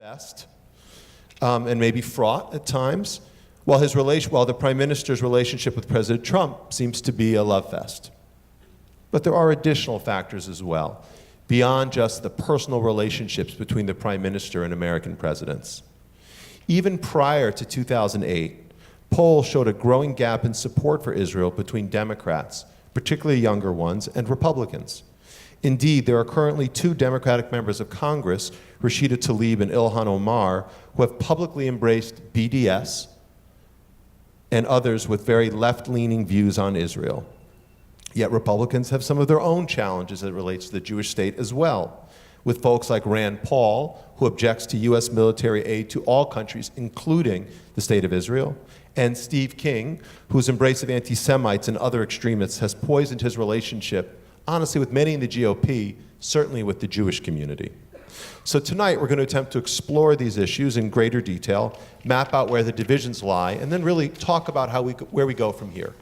best, and maybe fraught at times, while the Prime Minister's relationship with President Trump seems to be a love fest. But there are additional factors as well, beyond just the personal relationships between the Prime Minister and American presidents. Even prior to 2008, polls showed a growing gap in support for Israel between Democrats, particularly younger ones, and Republicans. Indeed, there are currently two Democratic members of Congress, Rashida Tlaib and Ilhan Omar, who have publicly embraced BDS and others with very left-leaning views on Israel. Yet Republicans have some of their own challenges as it relates to the Jewish state as well, with folks like Rand Paul, who objects to U.S. military aid to all countries, including the state of Israel, and Steve King, whose embrace of anti-Semites and other extremists has poisoned his relationship, honestly, with many in the GOP, certainly with the Jewish community. So tonight, we're going to attempt to explore these issues in greater detail, map out where the divisions lie, and then really talk about where we go from here.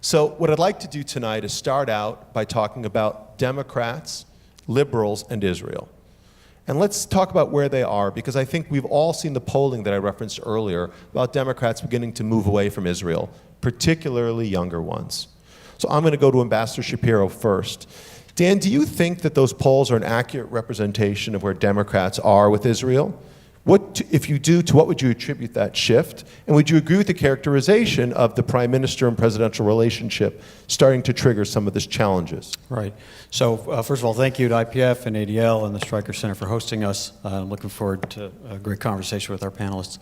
So what I'd like to do tonight is start out by talking about Democrats, liberals, and Israel. And let's talk about where they are, because I think we've all seen the polling that I referenced earlier about Democrats beginning to move away from Israel, particularly younger ones. So I'm going to go to Ambassador Shapiro first. Dan, do you think that those polls are an accurate representation of where Democrats are with Israel? If you do, to what would you attribute that shift? And would you agree with the characterization of the Prime Minister and presidential relationship starting to trigger some of these challenges? Right. So first of all, thank you to IPF and ADL and the Stryker Center for hosting us. I'm looking forward to a great conversation with our panelists.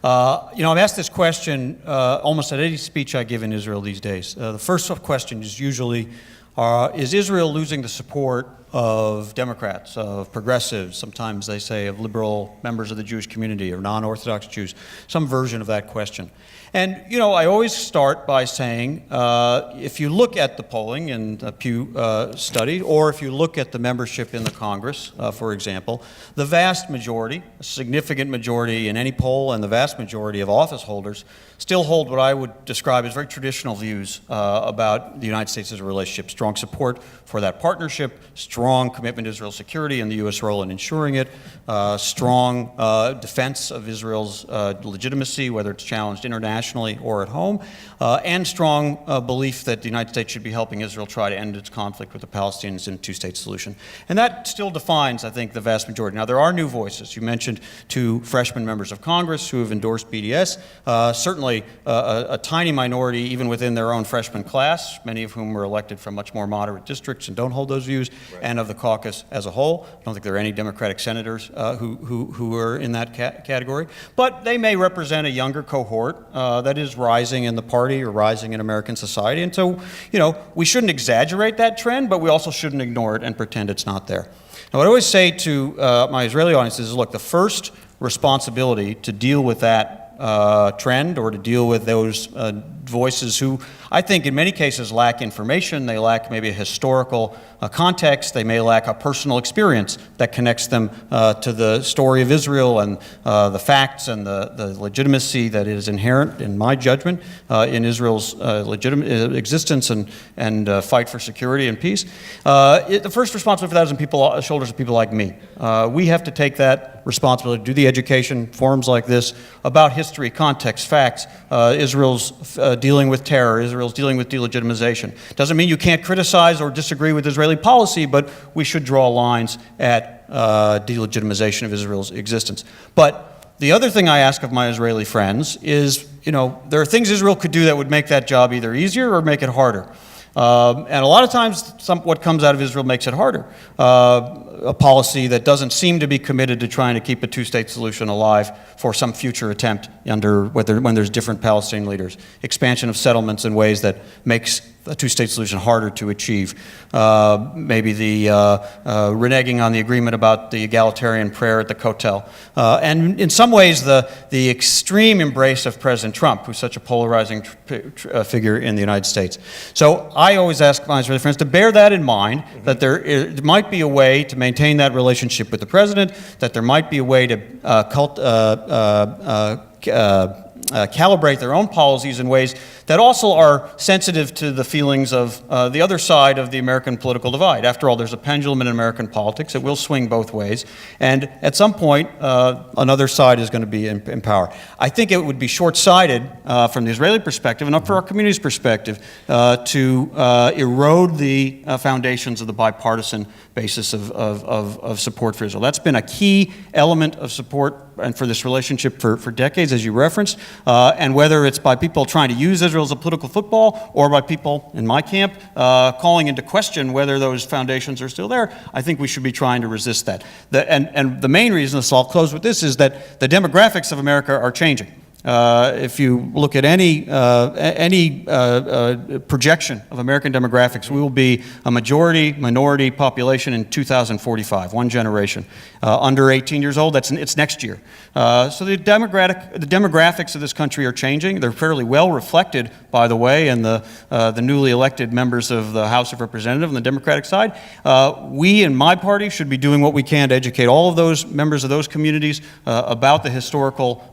I'm asked this question almost at any speech I give in Israel these days. The first question is usually, is Israel losing the support of Democrats, of progressives, sometimes they say of liberal members of the Jewish community or non-Orthodox Jews, some version of that question. And, I always start by saying, if you look at the polling in the Pew study, or if you look at the membership in the Congress, for example, the vast majority, a significant majority in any poll, and the vast majority of office holders still hold what I would describe as very traditional views about the United States as a relationship. Strong support for that partnership, strong commitment to Israel's security and the U.S. role in ensuring it, strong defense of Israel's legitimacy, whether it's challenged internationally or at home, and strong belief that the United States should be helping Israel try to end its conflict with the Palestinians in a two-state solution. And that still defines, I think, the vast majority. Now, there are new voices. You mentioned two freshman members of Congress who have endorsed BDS, certainly a tiny minority even within their own freshman class, many of whom were elected from much more moderate districts and don't hold those views, right, and of the caucus as a whole. I don't think there are any Democratic senators who are in that category. But they may represent a younger cohort that is rising in the party or rising in American society. And so, we shouldn't exaggerate that trend, but we also shouldn't ignore it and pretend it's not there. Now, what I always say to my Israeli audience is, look, the first responsibility to deal with that trend or to deal with those voices who I think in many cases lack information, they lack maybe a historical context, they may lack a personal experience that connects them to the story of Israel and the facts and the legitimacy that is inherent, in my judgment, in Israel's legitimate existence and fight for security and peace. The first responsibility for that is on shoulders of people like me. We have to take that responsibility, do the education, forums like this, about history, context, facts, Israel's dealing with terror, Israel's dealing with delegitimization. Doesn't mean you can't criticize or disagree with Israeli policy, but we should draw lines at delegitimization of Israel's existence. But the other thing I ask of my Israeli friends is, there are things Israel could do that would make that job either easier or make it harder. And a lot of times, what comes out of Israel makes it harder. A policy that doesn't seem to be committed to trying to keep a two-state solution alive for some future attempt when there's different Palestinian leaders. Expansion of settlements in ways that makes a two-state solution harder to achieve. Maybe the reneging on the agreement about the egalitarian prayer at the Kotel. And in some ways, the extreme embrace of President Trump, who's such a polarizing figure in the United States. So I always ask my Israeli friends to bear that in mind, that there might be a way to maintain that relationship with the president, that there might be a way to calibrate their own policies in ways that also are sensitive to the feelings of the other side of the American political divide. After all, there's a pendulum in American politics. It will swing both ways. And at some point, another side is going to be in power. I think it would be short-sighted from the Israeli perspective, and from our community's perspective, to erode the foundations of the bipartisan basis of support for Israel. That's been a key element of support and for this relationship for decades, as you referenced. And whether it's by people trying to use Israel as a political football, or by people in my camp calling into question whether those foundations are still there, I think we should be trying to resist that. And the main reason, so I'll close with this, is that the demographics of America are changing. If you look at any projection of American demographics, we will be a majority-minority population in 2045, one generation. Under 18 years old, it's next year. So the demographics of this country are changing. They're fairly well reflected, by the way, in the newly elected members of the House of Representatives on the Democratic side. We in my party should be doing what we can to educate all of those members of those communities about the historical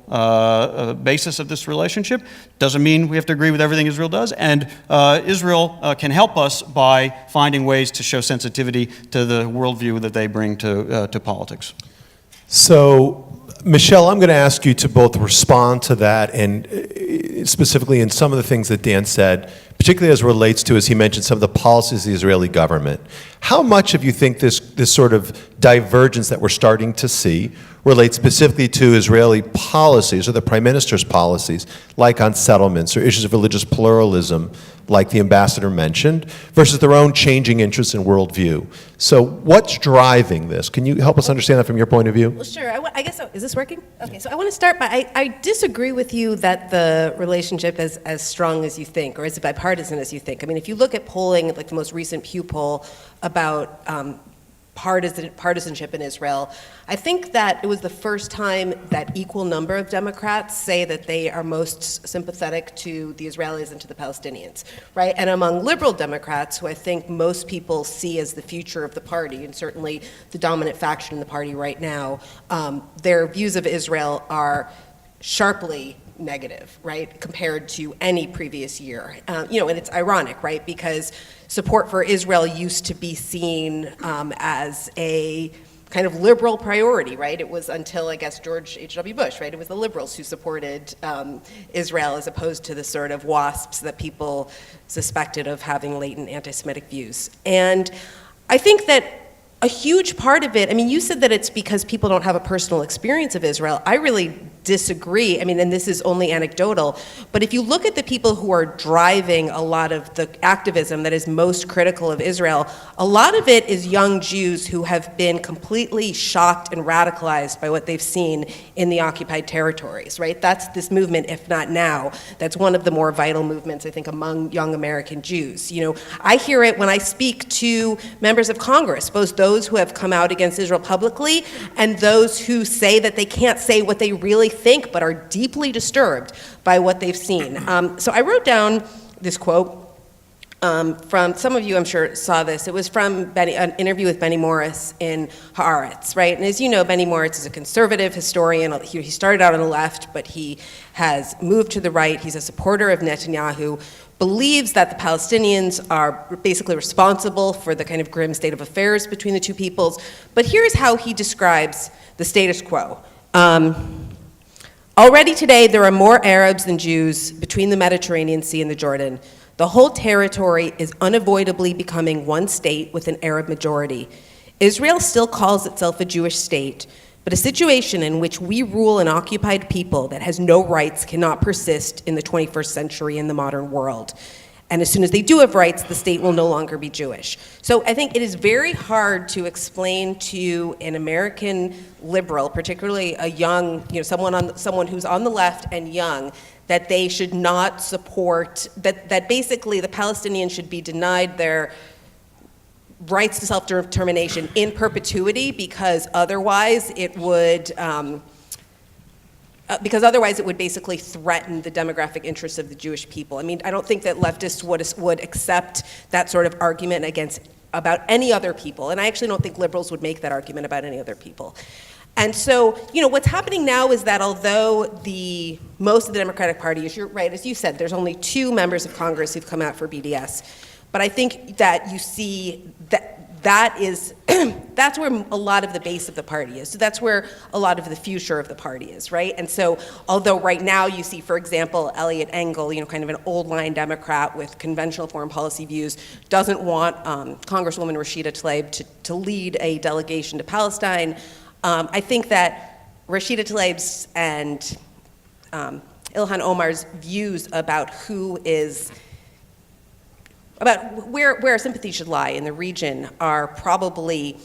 basis of this relationship. Doesn't mean we have to agree with everything Israel does, and Israel can help us by finding ways to show sensitivity to the worldview that they bring to politics. So, Michelle, I'm going to ask you to both respond to that and specifically in some of the things that Dan said, particularly as it relates to, as he mentioned, some of the policies of the Israeli government. How much of you think this sort of divergence that we're starting to see relates specifically to Israeli policies or the Prime Minister's policies, like on settlements or issues of religious pluralism, like the ambassador mentioned, versus their own changing interests and worldview? So what's driving this? Can you help us understand that from your point of view? Well, sure. I guess so. Is this working? Okay, so I want to start by, I disagree with you that the relationship is as strong as you think, or as bipartisan as you think. I mean, if you look at polling, like the most recent Pew poll about partisanship in Israel, I think that it was the first time that equal number of Democrats say that they are most sympathetic to the Israelis and to the Palestinians, right? And among liberal Democrats, who I think most people see as the future of the party, and certainly the dominant faction in the party right now, their views of Israel are sharply negative, right, compared to any previous year. And it's ironic, right, because support for Israel used to be seen as a kind of liberal priority, right? It was until, I guess, George H.W. Bush, right? It was the liberals who supported Israel as opposed to the sort of WASPs that people suspected of having latent anti-Semitic views. And I think that a huge part of it, I mean, you said that it's because people don't have a personal experience of Israel. I really disagree. I mean, and this is only anecdotal, but if you look at the people who are driving a lot of the activism that is most critical of Israel, a lot of it is young Jews who have been completely shocked and radicalized by what they've seen in the occupied territories, right? That's this movement, if not now, that's one of the more vital movements, I think, among young American Jews. I hear it when I speak to members of Congress, both those who have come out against Israel publicly and those who say that they can't say what they really think but are deeply disturbed by what they've seen. So I wrote down this quote from, some of you I'm sure saw this. It was from an interview with Benny Morris in Haaretz, right? And as you know, Benny Morris is a conservative historian. He started out on the left, but he has moved to the right. He's a supporter of Netanyahu, believes that the Palestinians are basically responsible for the kind of grim state of affairs between the two peoples. But here's how he describes the status quo. Already today, there are more Arabs than Jews between the Mediterranean Sea and the Jordan. The whole territory is unavoidably becoming one state with an Arab majority. Israel still calls itself a Jewish state, but a situation in which we rule an occupied people that has no rights cannot persist in the 21st century in the modern world. And as soon as they do have rights, the state will no longer be Jewish. So I think it is very hard to explain to an American liberal, particularly a young, someone who's on the left and young, that they should not support, that basically the Palestinians should be denied their rights to self-determination in perpetuity because otherwise it would basically threaten the demographic interests of the Jewish people. I mean, I don't think that leftists would accept that sort of argument about any other people, and I actually don't think liberals would make that argument about any other people. And so, what's happening now is that although most of the Democratic Party, as you're right, as you said, there's only 2 members of Congress who've come out for BDS. But I think that you see that is, that's where a lot of the base of the party is. So that's where a lot of the future of the party is, right? And so, although right now you see, for example, Eliot Engel, kind of an old line Democrat with conventional foreign policy views, doesn't want Congresswoman Rashida Tlaib to lead a delegation to Palestine. I think that Rashida Tlaib's and Ilhan Omar's views about about where our sympathy should lie in the region are probably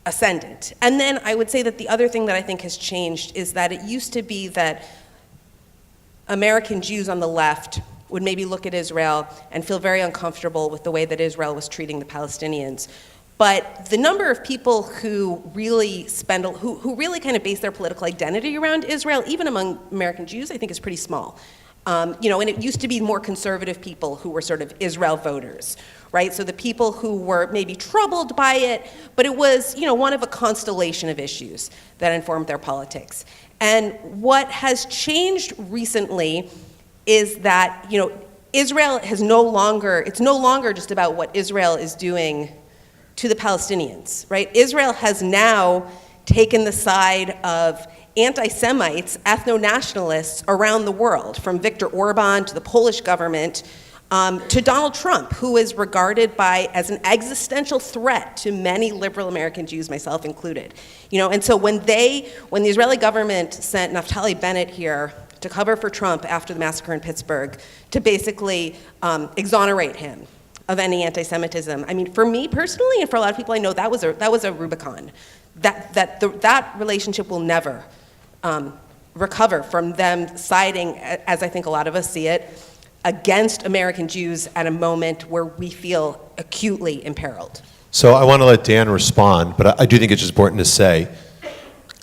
ascendant. And then I would say that the other thing that I think has changed is that it used to be that American Jews on the left would maybe look at Israel and feel very uncomfortable with the way that Israel was treating the Palestinians. But the number of people who really who really kind of base their political identity around Israel, even among American Jews, I think is pretty small. And it used to be more conservative people who were sort of Israel voters, right? So the people who were maybe troubled by it, but it was, one of a constellation of issues that informed their politics. And what has changed recently is that, Israel it's no longer just about what Israel is doing to the Palestinians, right? Israel has now taken the side of anti-Semites, ethno-nationalists around the world, from Viktor Orban to the Polish government, to Donald Trump, who is regarded as an existential threat to many liberal American Jews, myself included. And so when the Israeli government sent Naftali Bennett here to cover for Trump after the massacre in Pittsburgh, to basically exonerate him of any anti-Semitism, I mean, for me personally, and for a lot of people I know, that was a Rubicon. That relationship will never recover from them siding, as I think a lot of us see it, against American Jews at a moment where we feel acutely imperiled. So I want to let Dan respond, but I do think it's just important to say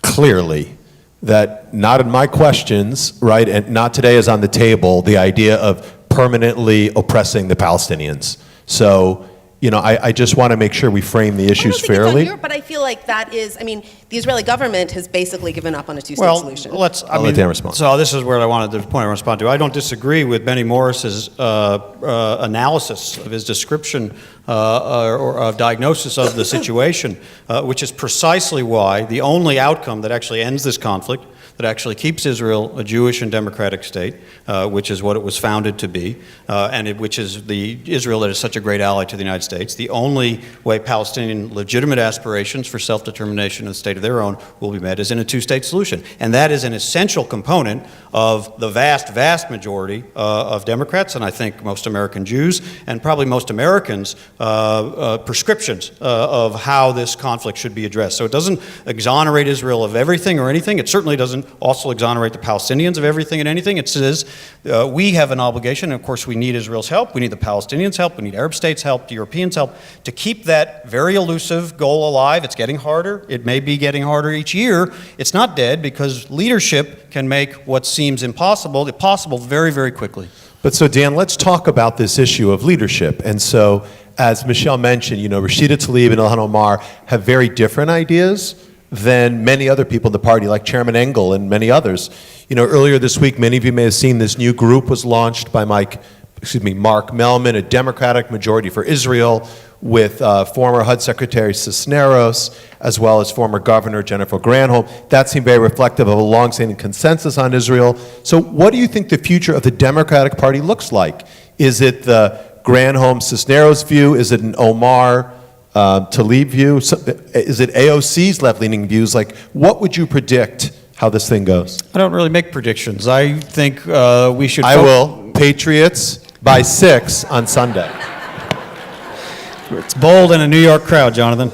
clearly that not in my questions, right, and not today is on the table, the idea of permanently oppressing the Palestinians. So, I just want to make sure we frame the issues fairly. But I feel like that is, the Israeli government has basically given up on a two-state solution. I'll let Dan respond. So this is where the point I want to respond to. I don't disagree with Benny Morris's analysis of his description or diagnosis of the situation, which is precisely why the only outcome that actually ends this conflict, that actually keeps Israel a Jewish and democratic state, which is what it was founded to be, which is the Israel that is such a great ally to the United States. The only way Palestinian legitimate aspirations for self-determination and a state of their own will be met is in a two-state solution. And that is an essential component of the vast, vast majority of Democrats, and I think most American Jews, and probably most Americans' prescriptions of how this conflict should be addressed. So it doesn't exonerate Israel of everything or anything. It certainly doesn't also exonerate the Palestinians of everything and anything. It says we have an obligation, and of course we need Israel's help, we need the Palestinians' help, we need Arab states' help, the Europeans' help, to keep that very elusive goal alive. It's getting harder. It may be getting harder each year. It's not dead because leadership can make what seems impossible very, very quickly. But so Dan, let's talk about this issue of leadership. And so, as Michelle mentioned, Rashida Tlaib and Ilhan Omar have very different ideas than many other people in the party, like Chairman Engel and many others. Earlier this week, many of you may have seen this new group was launched by Mark Mellman, a Democratic Majority for Israel, with former HUD Secretary Cisneros, as well as former Governor Jennifer Granholm. That seemed very reflective of a long-standing consensus on Israel. So what do you think the future of the Democratic Party looks like? Is it the Granholm-Cisneros view? Is it an Omar Tlaib view? Is it AOC's left-leaning views? Like, what would you predict how this thing goes? I don't really make predictions. I think we should... I will. Patriots by 6 on Sunday. It's bold in a New York crowd, Jonathan.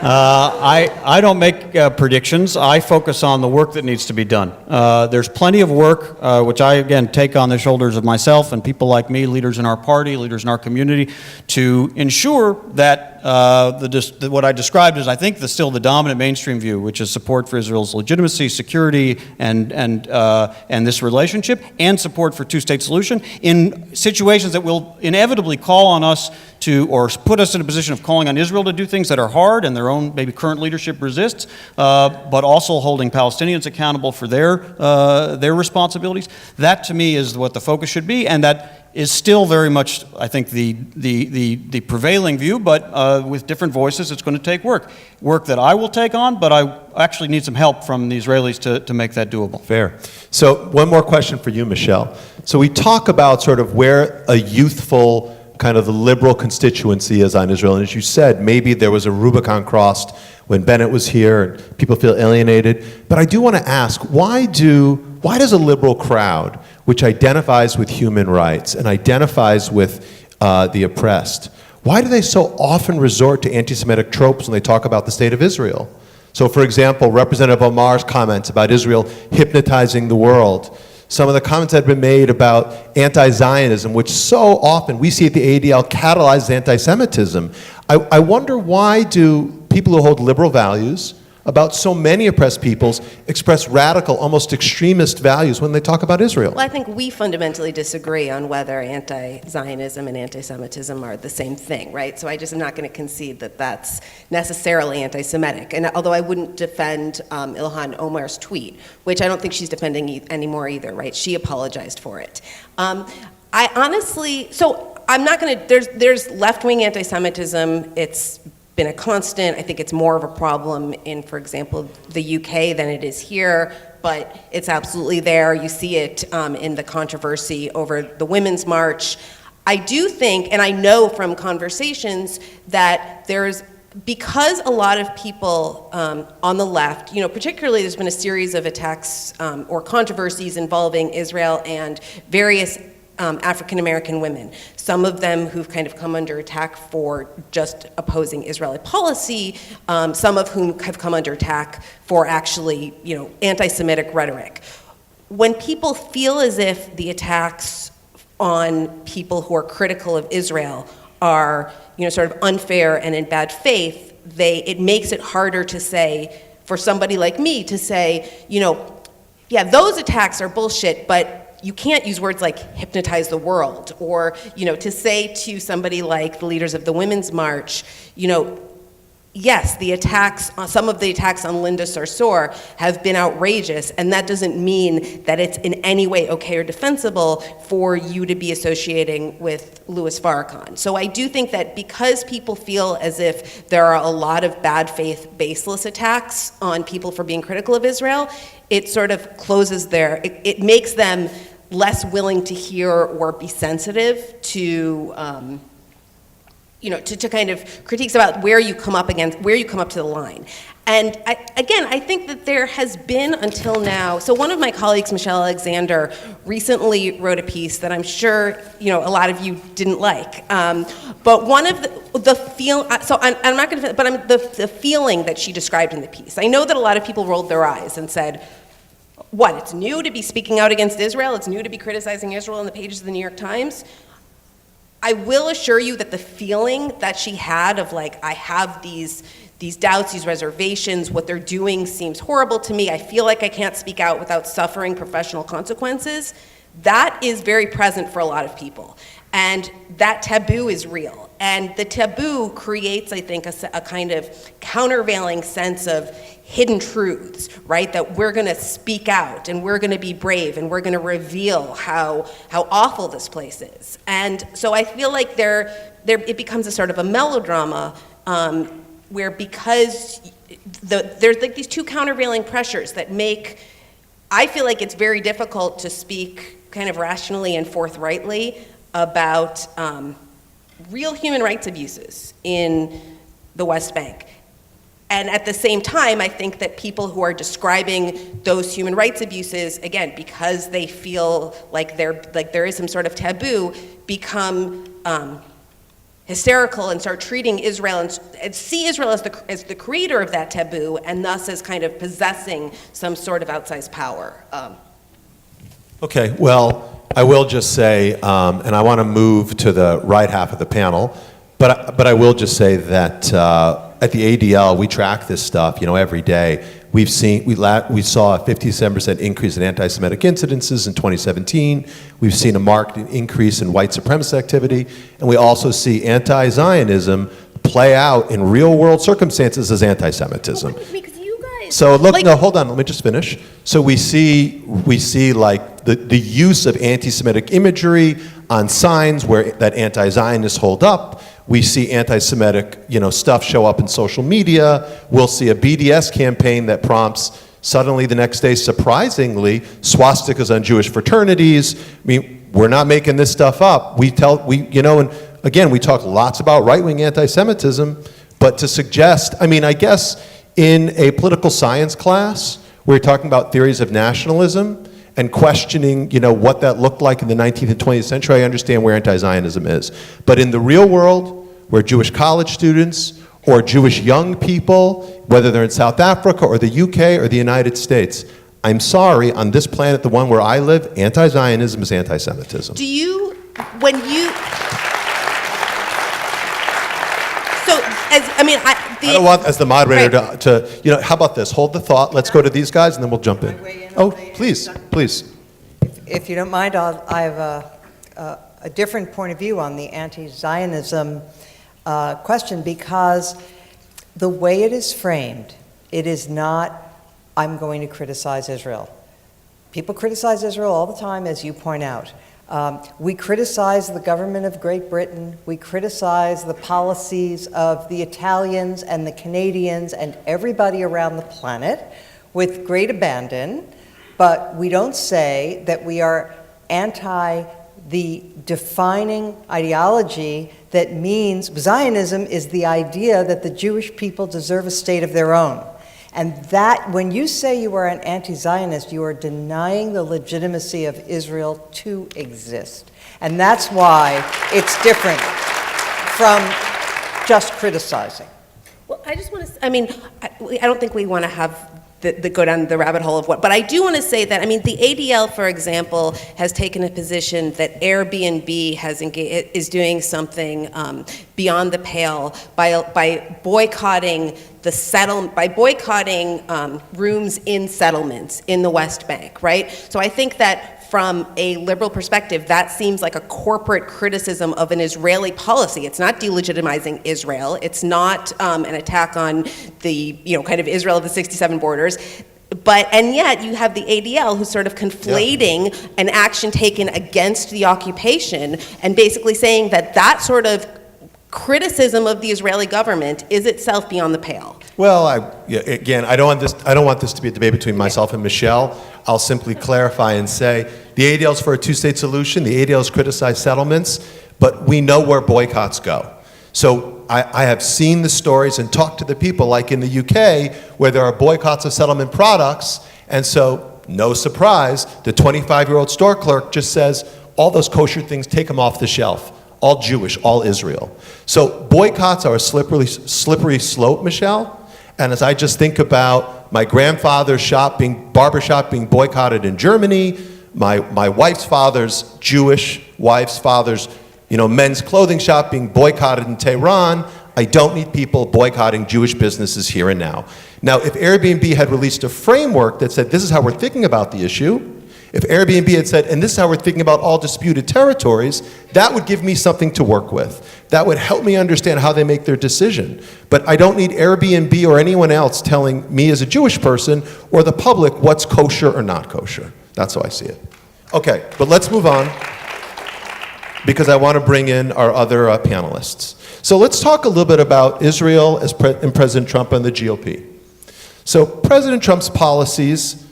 I don't make predictions. I focus on the work that needs to be done. There's plenty of work, which I, again, take on the shoulders of myself and people like me, leaders in our party, leaders in our community, to ensure that what I described is, I think, still the dominant mainstream view, which is support for Israel's legitimacy, security, and this relationship, and support for two-state solution in situations that will inevitably call on us to, or put us in a position of calling on Israel to do things that are hard and their own maybe current leadership resists, but also holding Palestinians accountable for their responsibilities. That, to me, is what the focus should be, and that is still very much, I think, the prevailing view, but with different voices, it's going to take work that I will take on, but I actually need some help from the Israelis to make that doable. Fair. So one more question for you, Michelle. So we talk about sort of where a youthful kind of the liberal constituency is on Israel, and as you said, maybe there was a Rubicon crossed when Bennett was here, and people feel alienated. But I do want to ask, why does a liberal crowd, which identifies with human rights and identifies with the oppressed, why do they so often resort to anti-Semitic tropes when they talk about the state of Israel? So, for example, Representative Omar's comments about Israel hypnotizing the world, some of the comments that have been made about anti-Zionism, which so often we see at the ADL catalyzes anti-Semitism. I wonder, why do people who hold liberal values about so many oppressed peoples express radical, almost extremist values when they talk about Israel? Well, I think we fundamentally disagree on whether anti-Zionism and anti-Semitism are the same thing, right? So I just am not going to concede that that's necessarily anti-Semitic. And although I wouldn't defend Ilhan Omar's tweet, which I don't think she's defending anymore either, right? She apologized for it. I honestly, so I'm not going to, there's left-wing anti-Semitism. It's been a constant. I think it's more of a problem in, for example, the UK than it is here, but it's absolutely there. You see it in the controversy over the Women's March. I do think, and I know from conversations, that because a lot of people on the left, particularly there's been a series of attacks or controversies involving Israel and various African-American women, some of them who've kind of come under attack for just opposing Israeli policy, some of whom have come under attack for actually, anti-Semitic rhetoric. When people feel as if the attacks on people who are critical of Israel are, sort of unfair and in bad faith, it makes it harder to say, for somebody like me to say, yeah, those attacks are bullshit, but you can't use words like hypnotize the world, or, to say to somebody like the leaders of the Women's March, yes, some of the attacks on Linda Sarsour have been outrageous, and that doesn't mean that it's in any way okay or defensible for you to be associating with Louis Farrakhan. So I do think that because people feel as if there are a lot of bad faith, baseless attacks on people for being critical of Israel, it sort of closes it makes them less willing to hear or be sensitive to to kind of critiques about where you come up to the line. And I think that there has been until now, so one of my colleagues, Michelle Alexander, recently wrote a piece that I'm sure, a lot of you didn't like. But one of the feeling that she described in the piece, I know that a lot of people rolled their eyes and said, what, it's new to be speaking out against Israel? It's new to be criticizing Israel in the pages of the New York Times? I will assure you that the feeling that she had of I have these doubts, these reservations, what they're doing seems horrible to me, I feel like I can't speak out without suffering professional consequences, that is very present for a lot of people. And that taboo is real. And the taboo creates, I think, a kind of countervailing sense of hidden truths, right? That we're going to speak out, and we're going to be brave, and we're going to reveal how awful this place is. And so I feel like it becomes a sort of a melodrama where, because there's these two countervailing pressures that I feel like it's very difficult to speak kind of rationally and forthrightly about real human rights abuses in the West Bank. And at the same time, I think that people who are describing those human rights abuses, again, because they feel like there is some sort of taboo, become hysterical and start treating Israel and see Israel as the creator of that taboo, and thus as kind of possessing some sort of outsized power. Okay, well, I will just say, and I want to move to the right half of the panel, But I will just say that at the ADL, we track this stuff, every day. We saw a 57% increase in anti-Semitic incidences in 2017. We've seen a marked increase in white supremacist activity, and we also see anti-Zionism play out in real-world circumstances as anti-Semitism. Because you guys, So look, no, hold on, let me just finish. So we see like the use of anti-Semitic imagery on signs that anti-Zionists hold up. We see anti-Semitic, stuff show up in social media. We'll see a BDS campaign that prompts suddenly the next day, surprisingly, swastikas on Jewish fraternities. I mean, we're not making this stuff up. And again, we talk lots about right-wing anti-Semitism, but to suggest, I guess in a political science class, we're talking about theories of nationalism and questioning, what that looked like in the 19th and 20th century. I understand where anti-Zionism is. But in the real world, where Jewish college students or Jewish young people, whether they're in South Africa or the UK or the United States, I'm sorry, on this planet, the one where I live, anti-Zionism is anti-Semitism. I don't want, as the moderator, to how about this? Hold the thought. Let's go to these guys, and then we'll jump in. Oh, please. If you don't mind, I have a different point of view on the anti-Zionism question, because the way it is framed, it is not, I'm going to criticize Israel. People criticize Israel all the time, as you point out. We criticize the government of Great Britain. We criticize the policies of the Italians and the Canadians and everybody around the planet with great abandon, but we don't say that we are anti the defining ideology that means Zionism is the idea that the Jewish people deserve a state of their own. And that, when you say you are an anti-Zionist, you are denying the legitimacy of Israel to exist. And that's why it's different from just criticizing. Well, I just want to, I don't think we want to have go down the rabbit hole of what, but I do want to say that, the ADL, for example, has taken a position that Airbnb is doing something beyond the pale by boycotting rooms in settlements in the West Bank, right? So I think that from a liberal perspective, that seems like a corporate criticism of an Israeli policy. It's not delegitimizing Israel. It's not an attack on the, kind of Israel of the 67 borders. And yet you have the ADL who's sort of conflating an action taken against the occupation and basically saying that sort of criticism of the Israeli government is itself beyond the pale. Well, again, I don't want this to be a debate between myself and Michelle. I'll simply clarify and say the ADL is for a two-state solution. The ADL has criticized settlements, but we know where boycotts go. So I have seen the stories and talked to the people, like in the UK, where there are boycotts of settlement products, and so no surprise, the 25-year-old store clerk just says, all those kosher things, take them off the shelf. All Jewish, all Israel. So boycotts are a slippery slope, Michelle. And as I just think about my grandfather's barber shop being boycotted in Germany, my wife's father's Jewish wife's father's, men's clothing shop being boycotted in Tehran, I don't need people boycotting Jewish businesses here and now. Now, if Airbnb had released a framework that said, this is how we're thinking about the issue, if Airbnb had said, and this is how we're thinking about all disputed territories, that would give me something to work with. That would help me understand how they make their decision. But I don't need Airbnb or anyone else telling me as a Jewish person or the public what's kosher or not kosher. That's how I see it. Okay, but let's move on, because I want to bring in our other panelists. So let's talk a little bit about Israel and President Trump and the GOP. So President Trump's policies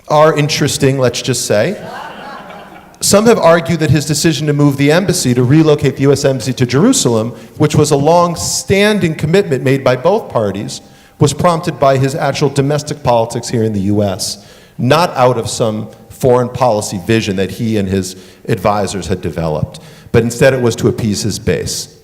are interesting, let's just say. Some have argued that his decision to move the embassy, to relocate the U.S. Embassy to Jerusalem, which was a long-standing commitment made by both parties, was prompted by his actual domestic politics here in the U.S., not out of some foreign policy vision that he and his advisors had developed, but instead it was to appease his base.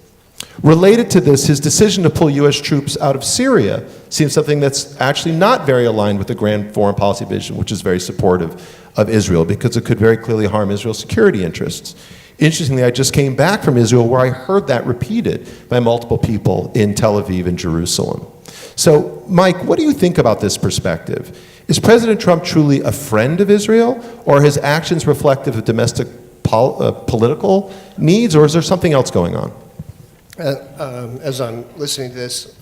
Related to this, his decision to pull U.S. troops out of Syria seems something that's actually not very aligned with the grand foreign policy vision, which is very supportive of Israel, because it could very clearly harm Israel's security interests. Interestingly, I just came back from Israel where I heard that repeated by multiple people in Tel Aviv and Jerusalem. So, Mike, what do you think about this perspective? Is President Trump truly a friend of Israel, or are his actions reflective of domestic political needs, or is there something else going on? As I'm listening to this,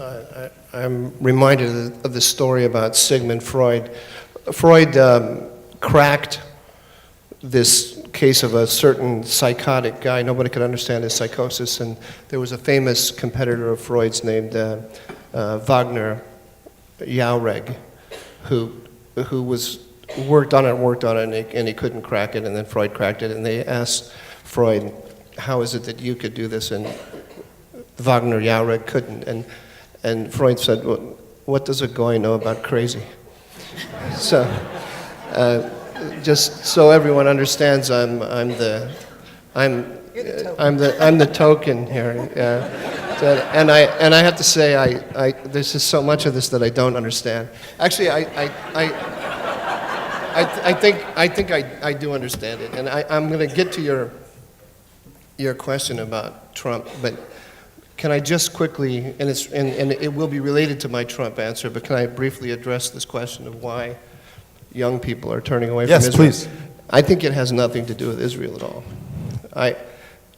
I'm reminded of the story about Sigmund Freud. Freud cracked this case of a certain psychotic guy. Nobody could understand his psychosis, and there was a famous competitor of Freud's named Wagner Jaureg, who worked on it, and he couldn't crack it, and then Freud cracked it, and they asked Freud, how is it that you could do this, and Wagner Jaureg couldn't, and Freud said, well, what does a guy know about crazy? So, just so everyone understands, I'm the token here, and I have to say, there's just so much of this that I don't understand. Actually, I think I do understand it, and I'm going to get to your question about Trump, but can I just quickly, and it will be related to my Trump answer, but can I briefly address this question of why young people are turning away from Israel? Yes, please. I think it has nothing to do with Israel at all.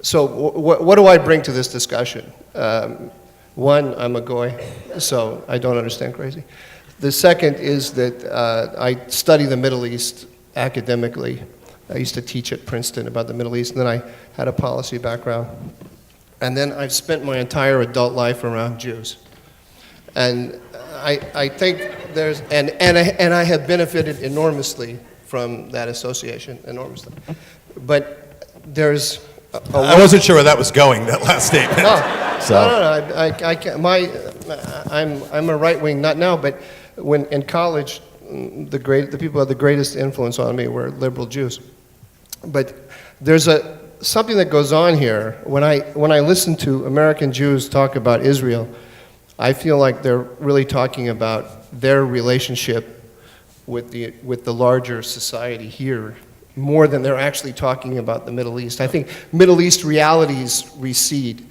So what do I bring to this discussion? One, I'm a goy, so I don't understand crazy. The second is that I study the Middle East academically. I used to teach at Princeton about the Middle East, and then I had a policy background. And then I've spent my entire adult life around Jews. And I think there's, and I have benefited enormously from that association, enormously. But there's I wasn't sure where that was going, that last statement. No, So. no, I can't, I'm a right-wing nut now, but when in college, the people who had the greatest influence on me were liberal Jews. But there's something that goes on here. When I listen to American Jews talk about Israel, I feel like they're really talking about their relationship with the larger society here, more than they're actually talking about the Middle East. I think Middle East realities recede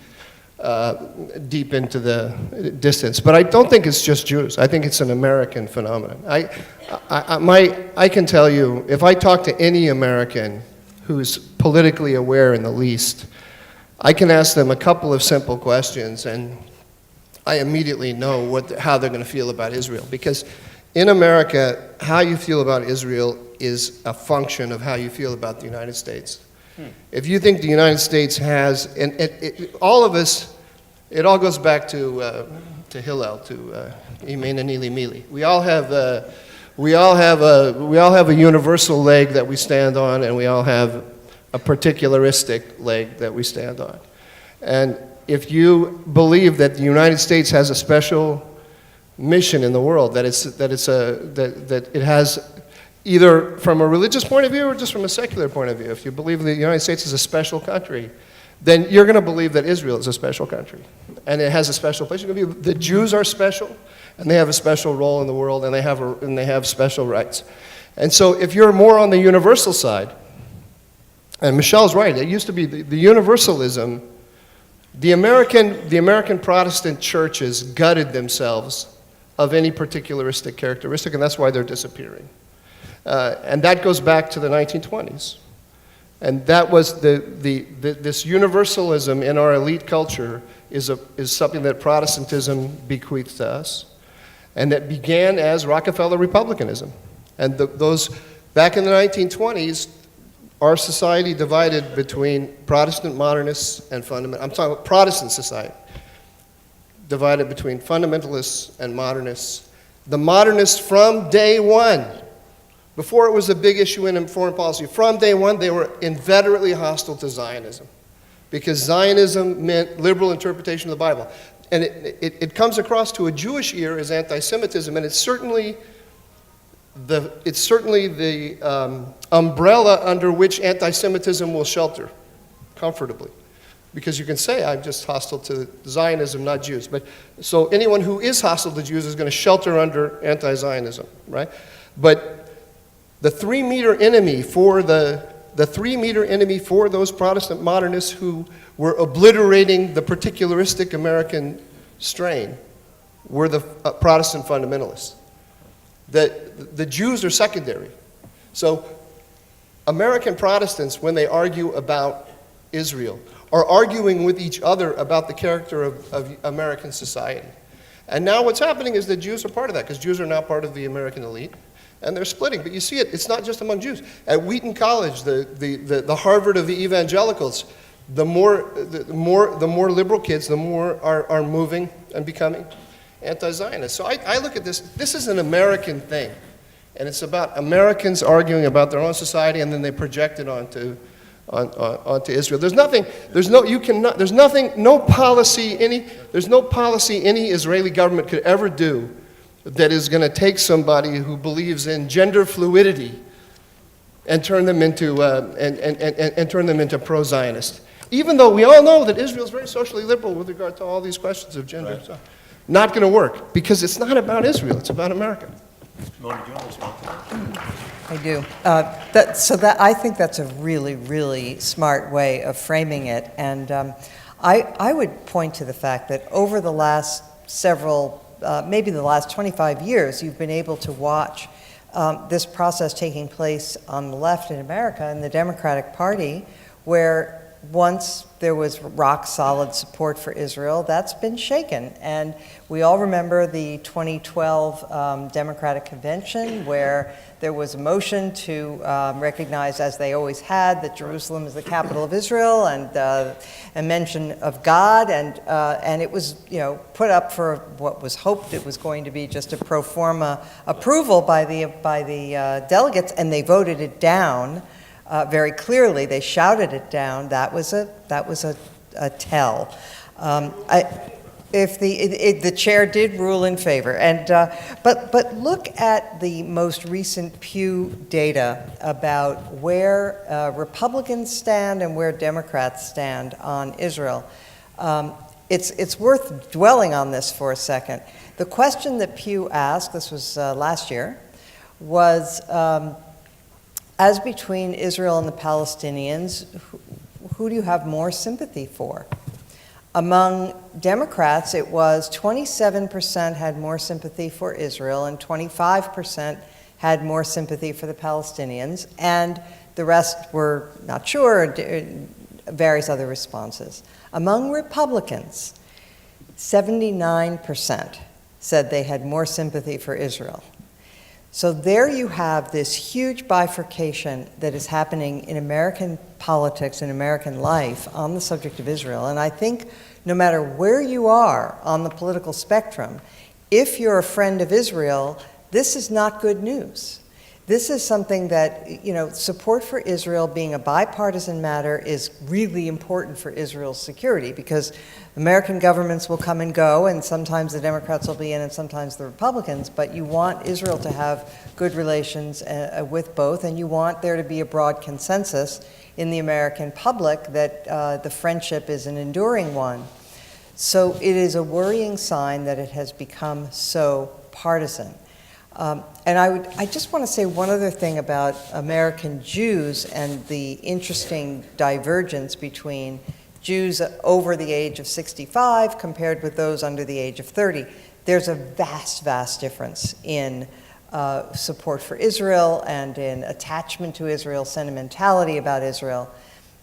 deep into the distance. But I don't think it's just Jews. I think it's an American phenomenon. I can tell you, if I talk to any American who's politically aware in the least, I can ask them a couple of simple questions, and I immediately know how they're going to feel about Israel. Because in America, how you feel about Israel is a function of how you feel about the United States. If you think the United States has, and all of us, it all goes back to Hillel, to Imena Nili Mili. We all have a universal leg that we stand on, and we all have a particularistic leg that we stand on. And if you believe that the United States has a special mission in the world, that it has, either from a religious point of view or just from a secular point of view, if you believe that the United States is a special country, then you're going to believe that Israel is a special country, and it has a special place. You're going to believe the Jews are special, and they have a special role in the world, and they have special rights. And so, if you're more on the universal side, and Michelle's right, it used to be the universalism. The American Protestant churches gutted themselves of any particularistic characteristic, and that's why they're disappearing. And that goes back to the 1920s. And that was this universalism in our elite culture is something that Protestantism bequeathed to us, and that began as Rockefeller Republicanism. And those back in the 1920s, our society divided between Protestant modernists and fundamental. I'm talking about Protestant society, divided between fundamentalists and modernists. The modernists from day one, before it was a big issue in foreign policy, from day one they were inveterately hostile to Zionism, because Zionism meant liberal interpretation of the Bible. And it comes across to a Jewish ear as anti-Semitism, and it's certainly the umbrella under which anti-Semitism will shelter comfortably. Because you can say, I'm just hostile to Zionism, not Jews. But so anyone who is hostile to Jews is going to shelter under anti-Zionism, right? But the 3-meter enemy for the the 3-meter enemy for those Protestant modernists who were obliterating the particularistic American strain were the Protestant fundamentalists. The Jews are secondary. So American Protestants, when they argue about Israel, are arguing with each other about the character of American society. And now what's happening is that Jews are part of that, because Jews are now part of the American elite, and they're splitting. But you see it's not just among Jews. At Wheaton College, the Harvard of the evangelicals, the more liberal kids, the more are moving and becoming anti-Zionist. So I look at this is an American thing, and it's about Americans arguing about their own society, and then they project it onto Israel. There's no policy any Israeli government could ever do that is going to take somebody who believes in gender fluidity and turn them into pro-Zionist. Even though we all know that Israel is very socially liberal with regard to all these questions of gender. Right. So, not going to work, because it's not about Israel, it's about America. Mona, do you want to respond to that? I do. I think that's a really, really smart way of framing it. And I would point to the fact that over the last maybe the last 25 years, you've been able to watch this process taking place on the left in America, in the Democratic Party, where once there was rock-solid support for Israel, that's been shaken. And we all remember the 2012 Democratic Convention, where there was a motion to recognize, as they always had, that Jerusalem is the capital of Israel, and a mention of God, and it was, put up for what was hoped it was going to be just a pro forma approval by the delegates, and they voted it down. Very clearly, they shouted it down. That was a tell. If the chair did rule in favor, and but look at the most recent Pew data about where Republicans stand and where Democrats stand on Israel. It's worth dwelling on this for a second. The question that Pew asked, this was last year, was. As between Israel and the Palestinians, who do you have more sympathy for? Among Democrats, it was 27% had more sympathy for Israel and 25% had more sympathy for the Palestinians, and the rest were not sure, various other responses. Among Republicans, 79% said they had more sympathy for Israel. So there you have this huge bifurcation that is happening in American politics and American life on the subject of Israel. And I think no matter where you are on the political spectrum, if you're a friend of Israel, this is not good news. This is something that, support for Israel being a bipartisan matter is really important for Israel's security, because American governments will come and go, and sometimes the Democrats will be in and sometimes the Republicans, but you want Israel to have good relations with both, and you want there to be a broad consensus in the American public that the friendship is an enduring one. So it is a worrying sign that it has become so partisan. And I just want to say one other thing about American Jews and the interesting divergence between Jews over the age of 65 compared with those under the age of 30. There's a vast, vast difference in support for Israel and in attachment to Israel, sentimentality about Israel.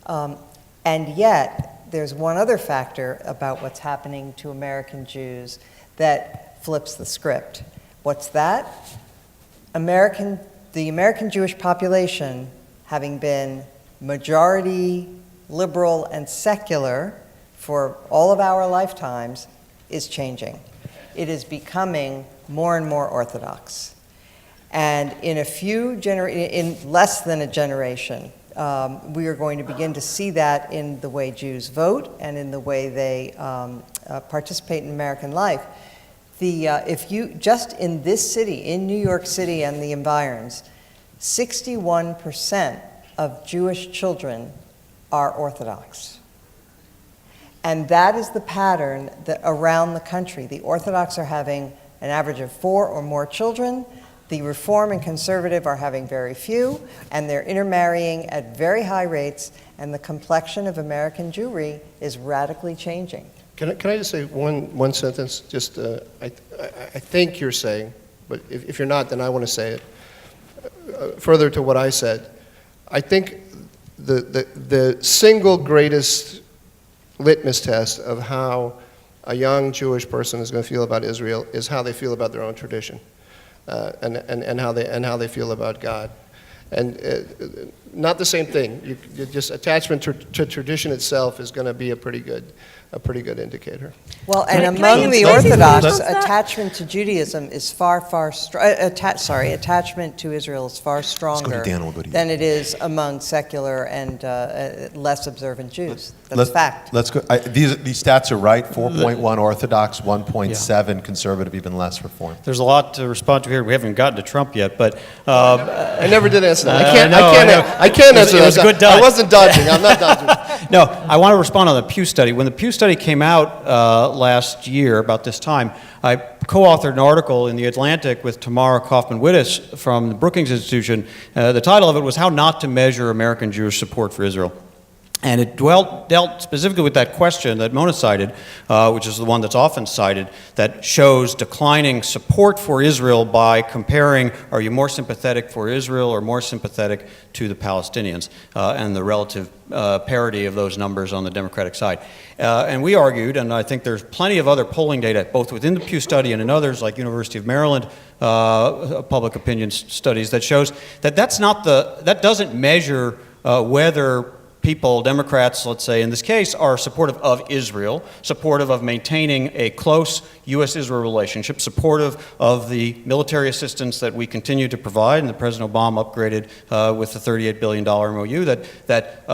And yet, there's one other factor about what's happening to American Jews that flips the script. What's that? The American Jewish population, having been majority liberal and secular for all of our lifetimes, is changing. It is becoming more and more Orthodox. And in less than a generation, we are going to begin to see that in the way Jews vote and in the way they participate in American life. If you just in this city, in New York City and the environs, 61% of Jewish children are Orthodox. And that is the pattern that around the country. The Orthodox are having an average of 4 or more children. The Reform and Conservative are having very few, and they're intermarrying at very high rates, and the complexion of American Jewry is radically changing. Can I just say one sentence? Just I think you're saying, but if you're not, then I want to say it. Further to what I said, I think the single greatest litmus test of how a young Jewish person is going to feel about Israel is how they feel about their own tradition, and how they feel about God, and not the same thing. You just attachment to tradition itself is going to be a pretty good indicator. Well, and Can I among the just Orthodox, respond to that? attachment to Judaism is attachment to Israel is far stronger Dan, we'll go to you. than it is among secular and less observant Jews. That's a Let's- fact. Let's go. These stats are right. 4.1 Orthodox, 1.7 conservative, even less Reform. There's a lot to respond to here. We haven't gotten to Trump yet, but I never did answer that. I know. I can't answer It was that. a good dodge. I wasn't dodging. I'm not dodging. No, I want to respond on the Pew study. When the Pew study came out last year, about this time, I co-authored an article in The Atlantic with Tamara Kaufman-Wittes from the Brookings Institution. The title of it was How Not to Measure American Jewish Support for Israel. And it dealt specifically with that question that Mona cited, which is the one that's often cited, that shows declining support for Israel by comparing, are you more sympathetic for Israel or more sympathetic to the Palestinians, and the relative parity of those numbers on the Democratic side. And we argued, and I think there's plenty of other polling data, both within the Pew study and in others, like University of Maryland public opinion studies, that shows that that doesn't measure whether people, Democrats, let's say in this case, are supportive of Israel, supportive of maintaining a close U.S.-Israel relationship, supportive of the military assistance that we continue to provide, and that President Obama upgraded with the $38 billion MOU, that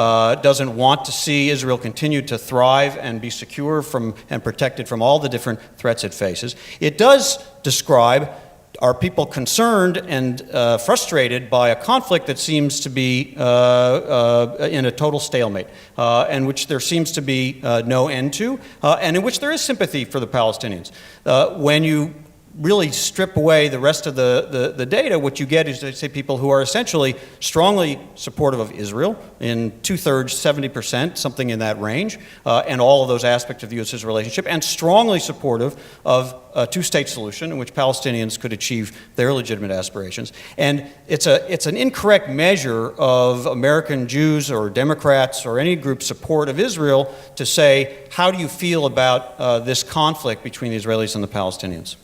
doesn't want to see Israel continue to thrive and be secure from and protected from all the different threats it faces. It does describe, are people concerned and frustrated by a conflict that seems to be in a total stalemate, and which there seems to be no end to, and in which there is sympathy for the Palestinians? When you really strip away the rest of the data, what you get is, they say, people who are essentially strongly supportive of Israel, in 2/3, 70%, something in that range, and all of those aspects of the U.S.-Israel relationship, and strongly supportive of a two-state solution in which Palestinians could achieve their legitimate aspirations. And it's an incorrect measure of American Jews or Democrats or any group's support of Israel to say, how do you feel about this conflict between the Israelis and the Palestinians?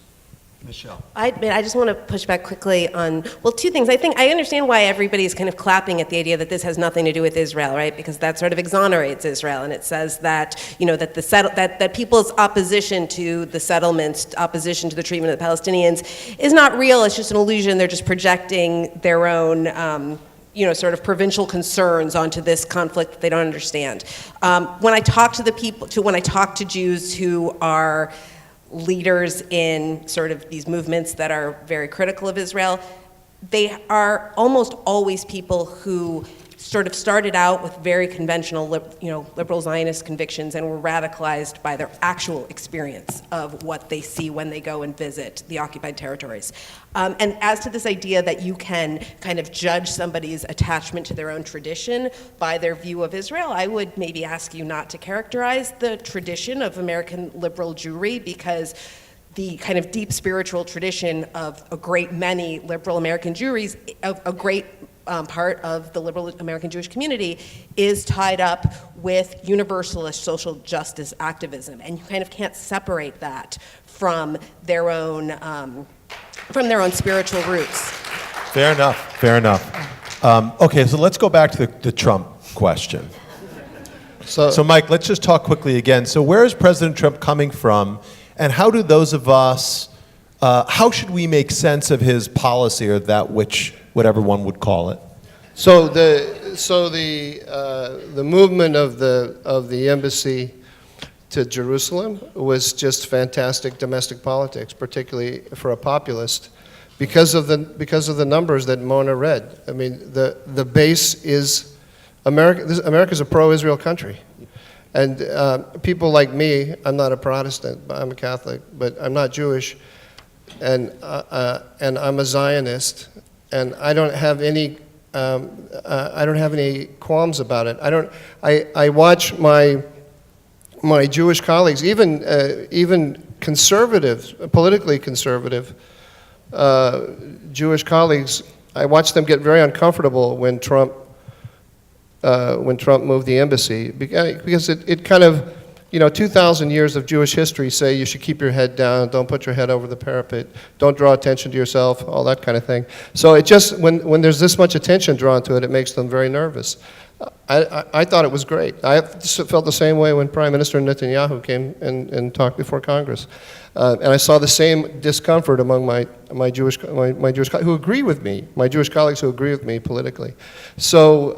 Michelle. I just want to push back quickly on, well, two things. I think I understand why everybody's kind of clapping at the idea that this has nothing to do with Israel, right? Because that sort of exonerates Israel, and it says that, you know, that that people's opposition to the settlements, opposition to the treatment of the Palestinians is not real. It's just an illusion. They're just projecting their own sort of provincial concerns onto this conflict that they don't understand. When I talk to Jews who are leaders in sort of these movements that are very critical of Israel, they are almost always people who sort of started out with very conventional, liberal Zionist convictions and were radicalized by their actual experience of what they see when they go and visit the occupied territories. And as to this idea that you can kind of judge somebody's attachment to their own tradition by their view of Israel, I would maybe ask you not to characterize the tradition of American liberal Jewry, because the kind of deep spiritual tradition of a great many liberal American Jewries, a great part of the liberal American Jewish community, is tied up with universalist social justice activism, and you kind of can't separate that from their own spiritual roots. Fair enough. Okay, so let's go back to the Trump question. So Mike, let's just talk quickly again. So where is President Trump coming from, and how do those of us, how should we make sense of his policy, or that which, whatever one would call it? So the movement of the embassy to Jerusalem was just fantastic domestic politics, particularly for a populist, because of the numbers that Mona read. I mean, the base is America. America's a pro-Israel country, and people like me, I'm not a Protestant, but I'm a Catholic, but I'm not Jewish, and I'm a Zionist, and I don't have any qualms about it. I watch my Jewish colleagues, even conservative, politically conservative Jewish colleagues. I watch them get very uncomfortable when Trump moved the embassy, because it kind of, 2,000 years of Jewish history say you should keep your head down, don't put your head over the parapet, don't draw attention to yourself, all that kind of thing. So it just, when there's this much attention drawn to it, it makes them very nervous. I thought it was great. I felt the same way when Prime Minister Netanyahu came and talked before Congress. And I saw the same discomfort among my Jewish colleagues who agree with me, my Jewish colleagues who agree with me politically. So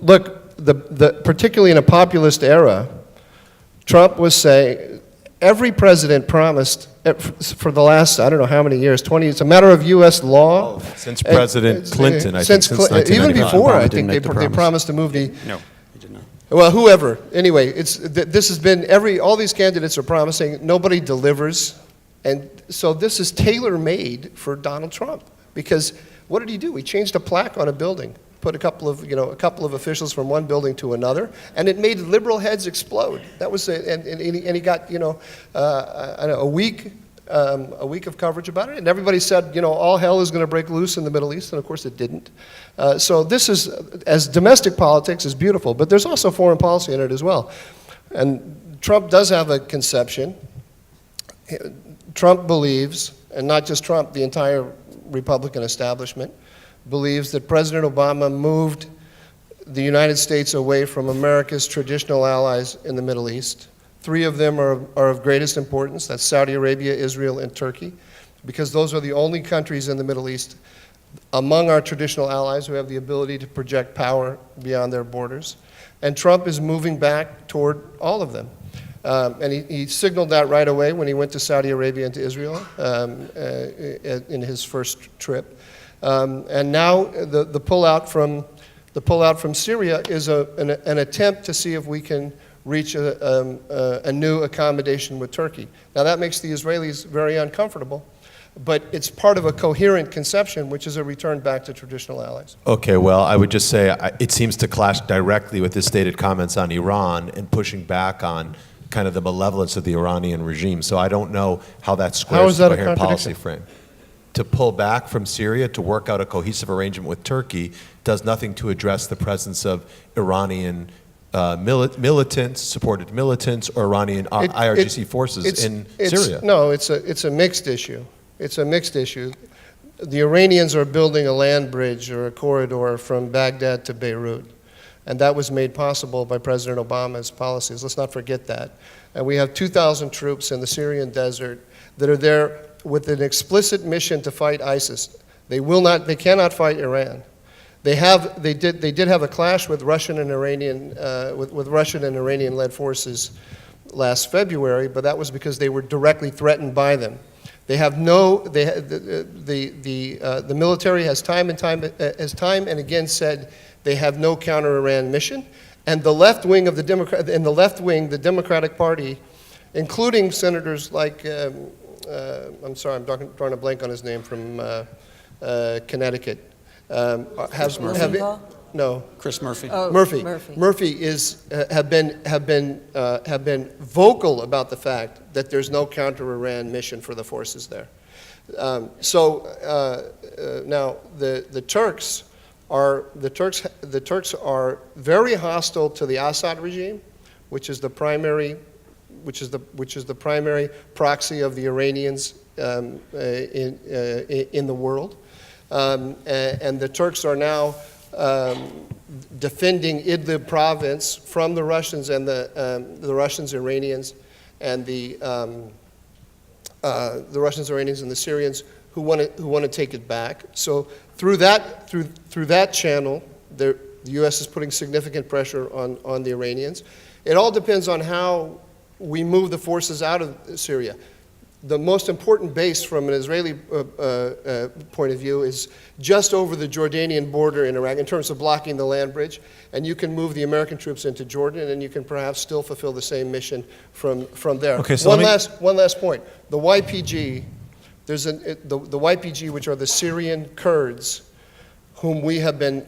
look, particularly in a populist era, Trump was saying, every president promised for the last, I don't know how many years, 20, it's a matter of U.S. law. Since President Clinton, I think, since even 1995. before, Obama I didn't think make the they promise. promised to move the, No, he did not. well, whoever. Anyway, this has been, all these candidates are promising, nobody delivers. And so this is tailor-made for Donald Trump. Because what did he do? He changed a plaque on a building, put a couple of officials from one building to another, and it made liberal heads explode. That was, and he got, I don't know, a week of coverage about it, and everybody said, all hell is going to break loose in the Middle East, and of course it didn't. So this is, as domestic politics is beautiful, but there's also foreign policy in it as well. And Trump does have a conception. Trump believes, and not just Trump, the entire Republican establishment, believes that President Obama moved the United States away from America's traditional allies in the Middle East. 3 of them are of greatest importance. That's Saudi Arabia, Israel, and Turkey, because those are the only countries in the Middle East among our traditional allies who have the ability to project power beyond their borders. And Trump is moving back toward all of them. And he signaled that right away when he went to Saudi Arabia and to Israel in his first trip. And now the pullout from Syria is an attempt to see if we can reach a new accommodation with Turkey. Now that makes the Israelis very uncomfortable, but it's part of a coherent conception, which is a return back to traditional allies. Okay, well, I would just say it seems to clash directly with his stated comments on Iran and pushing back on kind of the malevolence of the Iranian regime. So I don't know how that squares is that the a coherent policy contradiction? frame. To pull back from Syria to work out a cohesive arrangement with Turkey does nothing to address the presence of Iranian militants, supported militants, or Iranian IRGC forces in Syria. No, it's a mixed issue. It's a mixed issue. The Iranians are building a land bridge or a corridor from Baghdad to Beirut, and that was made possible by President Obama's policies. Let's not forget that. And we have 2,000 troops in the Syrian desert that are there with an explicit mission to fight ISIS. They cannot fight Iran. They did have a clash with Russian and Iranian, with Russian and Iranian-led forces last February, but that was because they were directly threatened by them. They have the military has time and again said they have no counter-Iran mission, and the left wing of the the Democratic Party, including senators like I'm sorry, I'm drawing a blank on his name, from Connecticut. Chris Murphy. Oh, Murphy have been vocal about the fact that there's no counter-Iran mission for the forces there. Now the Turks are very hostile to the Assad regime, which is the primary proxy of the Iranians in the world. And the Turks are now defending Idlib province from the Russians and the Russians, Iranians, and the Russians, Iranians, and the Syrians who want to take it back. So through that channel, the U.S. is putting significant pressure on the Iranians. It all depends on how we move the forces out of Syria. The most important base from an Israeli point of view is just over the Jordanian border in Iraq in terms of blocking the land bridge, and you can move the American troops into Jordan, and you can perhaps still fulfill the same mission from there. Okay, so one last point. The YPG There's the YPG, which are the Syrian Kurds, whom we have been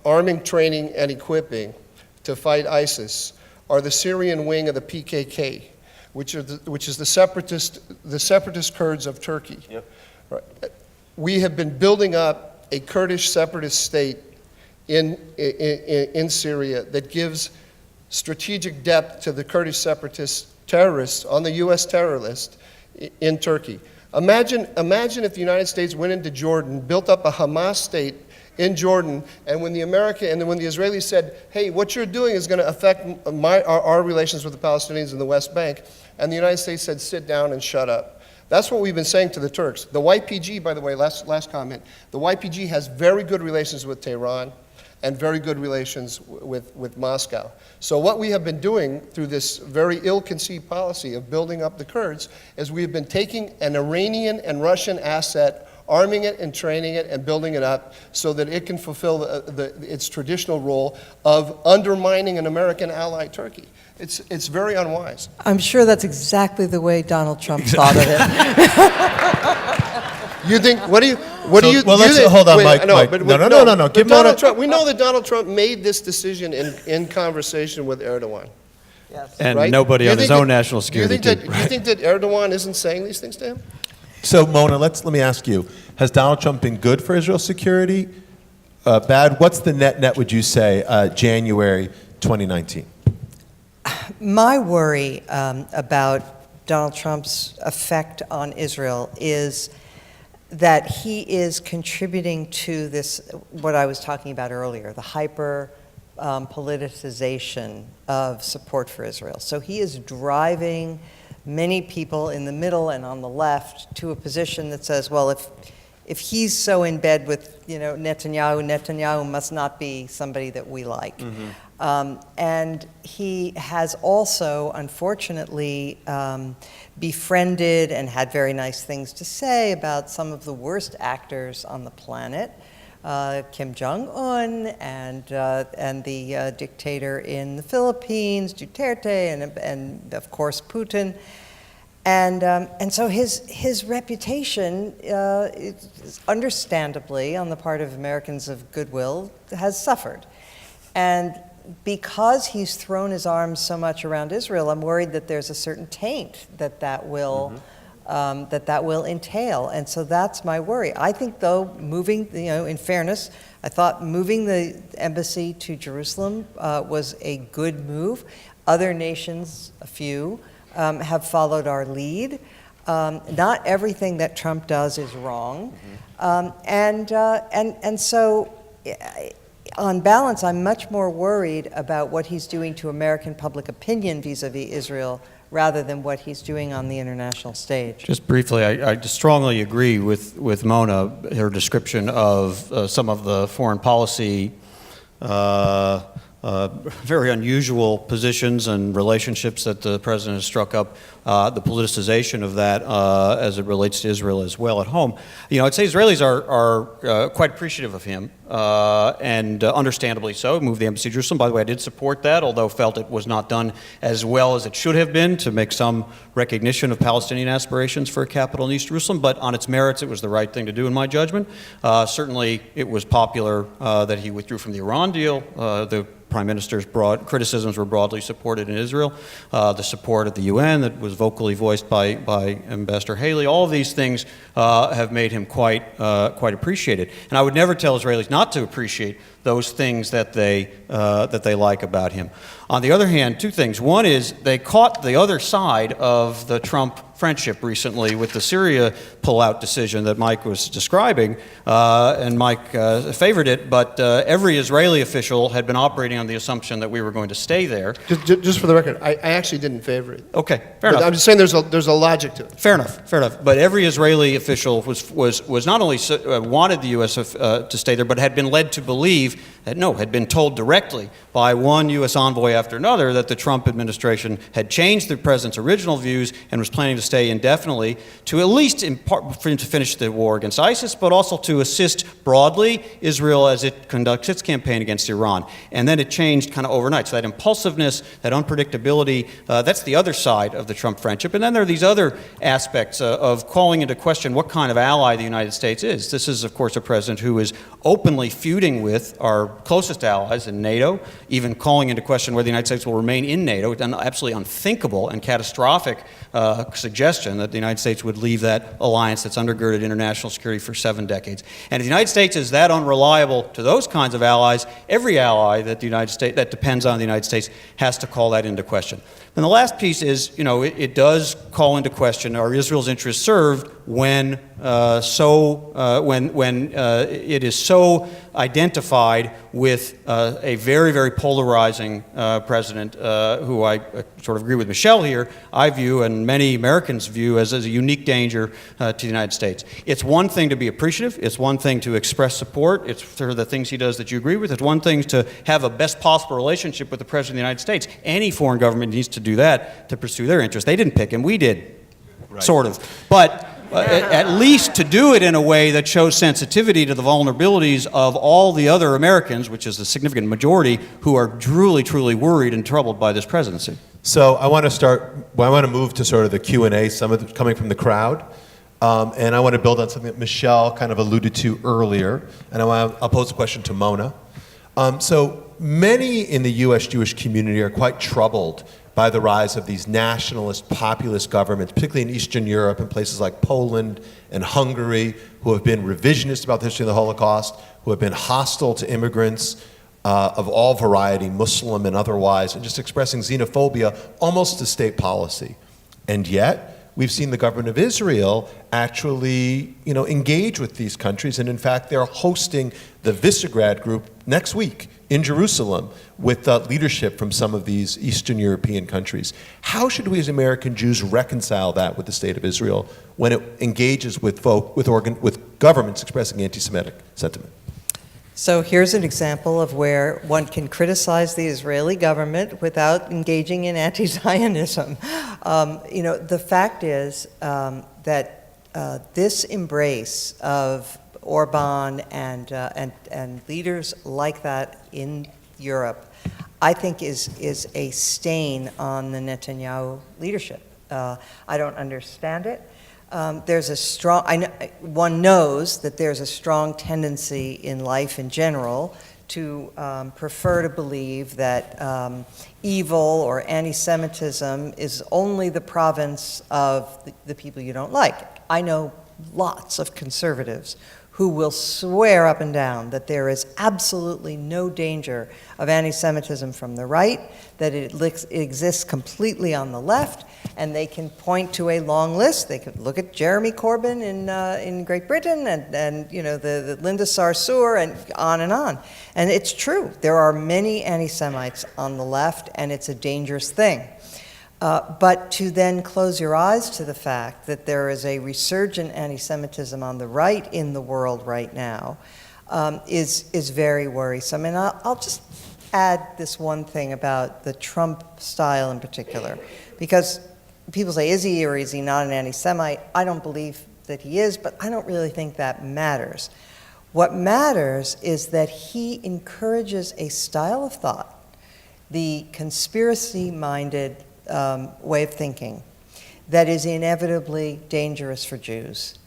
arming, training, and equipping to fight ISIS, are the Syrian wing of the PKK, which is the separatist Kurds of Turkey. Yep. Right. We have been building up a Kurdish separatist state in Syria that gives strategic depth to the Kurdish separatist terrorists on the U.S. terror list in Turkey. Imagine if the United States went into Jordan, built up a Hamas state in Jordan, and when the Israelis said, hey, what you're doing is going to affect our relations with the Palestinians in the West Bank, and the United States said, sit down and shut up. That's what we've been saying to the Turks. The YPG, by the way, last comment, the YPG has very good relations with Tehran and very good relations with Moscow. So what we have been doing through this very ill-conceived policy of building up the Kurds is we have been taking an Iranian and Russian asset, arming it and training it and building it up so that it can fulfill its traditional role of undermining an American ally, Turkey. It's very unwise. I'm sure that's exactly the way Donald Trump thought of it. You think? Hold on, Mike. No. But Donald Trump. We know that Donald Trump made this decision in conversation with Erdogan. Yes. And right? nobody on his own national security team. Do you think that Erdogan isn't saying these things to him? So, Mona, let me ask you, has Donald Trump been good for Israel's security? Bad? What's the net, would you say, January 2019? My worry about Donald Trump's effect on Israel is that he is contributing to this, what I was talking about earlier, the hyper politicization of support for Israel. So he is driving many people in the middle and on the left to a position that says, well, if he's so in bed with Netanyahu must not be somebody that we like. Mm-hmm. And he has also, unfortunately, befriended and had very nice things to say about some of the worst actors on the planet, Kim Jong-un and the dictator in the Philippines, Duterte, and of course Putin. And so his reputation, understandably, on the part of Americans of goodwill, has suffered. And because he's thrown his arms so much around Israel, I'm worried that there's a certain taint that will entail. And so that's my worry. I think, though, moving, in fairness, I thought moving the embassy to Jerusalem was a good move. Other nations, a few, have followed our lead. Not everything that Trump does is wrong. And so, on balance, I'm much more worried about what he's doing to American public opinion vis-a-vis Israel rather than what he's doing on the international stage. Just briefly, I strongly agree with Mona, her description of some of the foreign policy very unusual positions and relationships that the president has struck up, the politicization of that as it relates to Israel as well at home. I'd say Israelis are quite appreciative of him, and understandably so. Moved the embassy to Jerusalem. By the way, I did support that, although felt it was not done as well as it should have been to make some recognition of Palestinian aspirations for a capital in East Jerusalem. But on its merits, it was the right thing to do in my judgment. Certainly, it was popular that he withdrew from the Iran deal. The Prime Minister's broad criticisms were broadly supported in Israel. The support at the UN that was vocally voiced by Ambassador Haley. All of these things have made him quite appreciated. And I would never tell Israelis not to appreciate those things that they like about him. On the other hand, two things. One is they caught the other side of the Trump friendship recently with the Syria pullout decision that Mike was describing, and Mike favored it, but every Israeli official had been operating on the assumption that we were going to stay there. Just for the record, I actually didn't favor it. Okay, fair enough. I'm just saying there's a logic to it. Fair enough. But every Israeli official was not only wanted the U.S. to stay there, but had been led to believe had been told directly by one U.S. envoy after another that the Trump administration had changed the president's original views and was planning to stay indefinitely to at least in part to finish the war against ISIS, but also to assist broadly Israel as it conducts its campaign against Iran. And then it changed kind of overnight. So that impulsiveness, that unpredictability, that's the other side of the Trump friendship. And then there are these other aspects of calling into question what kind of ally the United States is. This is, of course, a president who is openly feuding with our closest allies in NATO, even calling into question whether the United States will remain in NATO. It's an absolutely unthinkable and catastrophic suggestion that the United States would leave that alliance that's undergirded international security for 7 decades. And if the United States is that unreliable to those kinds of allies, every ally that the United States that depends on the United States has to call that into question. And the last piece is, it does call into question, are Israel's interests served when it is so identified with a very, very polarizing president who I sort of agree with Michelle here, I view and many Americans view as a unique danger to the United States. It's one thing to be appreciative. It's one thing to express support. It's sort of the things he does that you agree with. It's one thing to have a best possible relationship with the President of the United States. Any foreign government needs to do that to pursue their interests. They didn't pick him. We did, right. Sort of. But at least to do it in a way that shows sensitivity to the vulnerabilities of all the other Americans, which is a significant majority, who are truly, truly worried and troubled by this presidency. So I want to move to sort of the Q&A, some of it coming from the crowd. And I want to build on something that Michelle kind of alluded to earlier. And I'll pose a question to Mona. So many in the U.S. Jewish community are quite troubled by the rise of these nationalist, populist governments, particularly in Eastern Europe and places like Poland and Hungary, who have been revisionist about the history of the Holocaust, who have been hostile to immigrants of all variety, Muslim and otherwise, and just expressing xenophobia almost as state policy. And yet, we've seen the government of Israel actually, engage with these countries, and in fact, they're hosting the Visegrad Group next week in Jerusalem with leadership from some of these Eastern European countries. How should we as American Jews reconcile that with the state of Israel when it engages with governments expressing anti-Semitic sentiment? So here's an example of where one can criticize the Israeli government without engaging in anti-Zionism. The fact is that this embrace of Orban and leaders like that in Europe, I think is a stain on the Netanyahu leadership. I don't understand it. There's a strong, one knows that there's a strong tendency in life in general to prefer to believe that evil or anti-Semitism is only the province of the people you don't like. I know lots of conservatives who will swear up and down that there is absolutely no danger of anti-Semitism from the right, that it exists completely on the left, and they can point to a long list. They could look at Jeremy Corbyn in Great Britain and the Linda Sarsour and on and on. And it's true. There are many anti-Semites on the left, and it's a dangerous thing. But to then close your eyes to the fact that there is a resurgent anti-Semitism on the right in the world right now is very worrisome. And I'll just add this one thing about the Trump style in particular, because people say, is he or is he not an anti-Semite? I don't believe that he is, but I don't really think that matters. What matters is that he encourages a style of thought, the conspiracy-minded way of thinking, that is inevitably dangerous for Jews.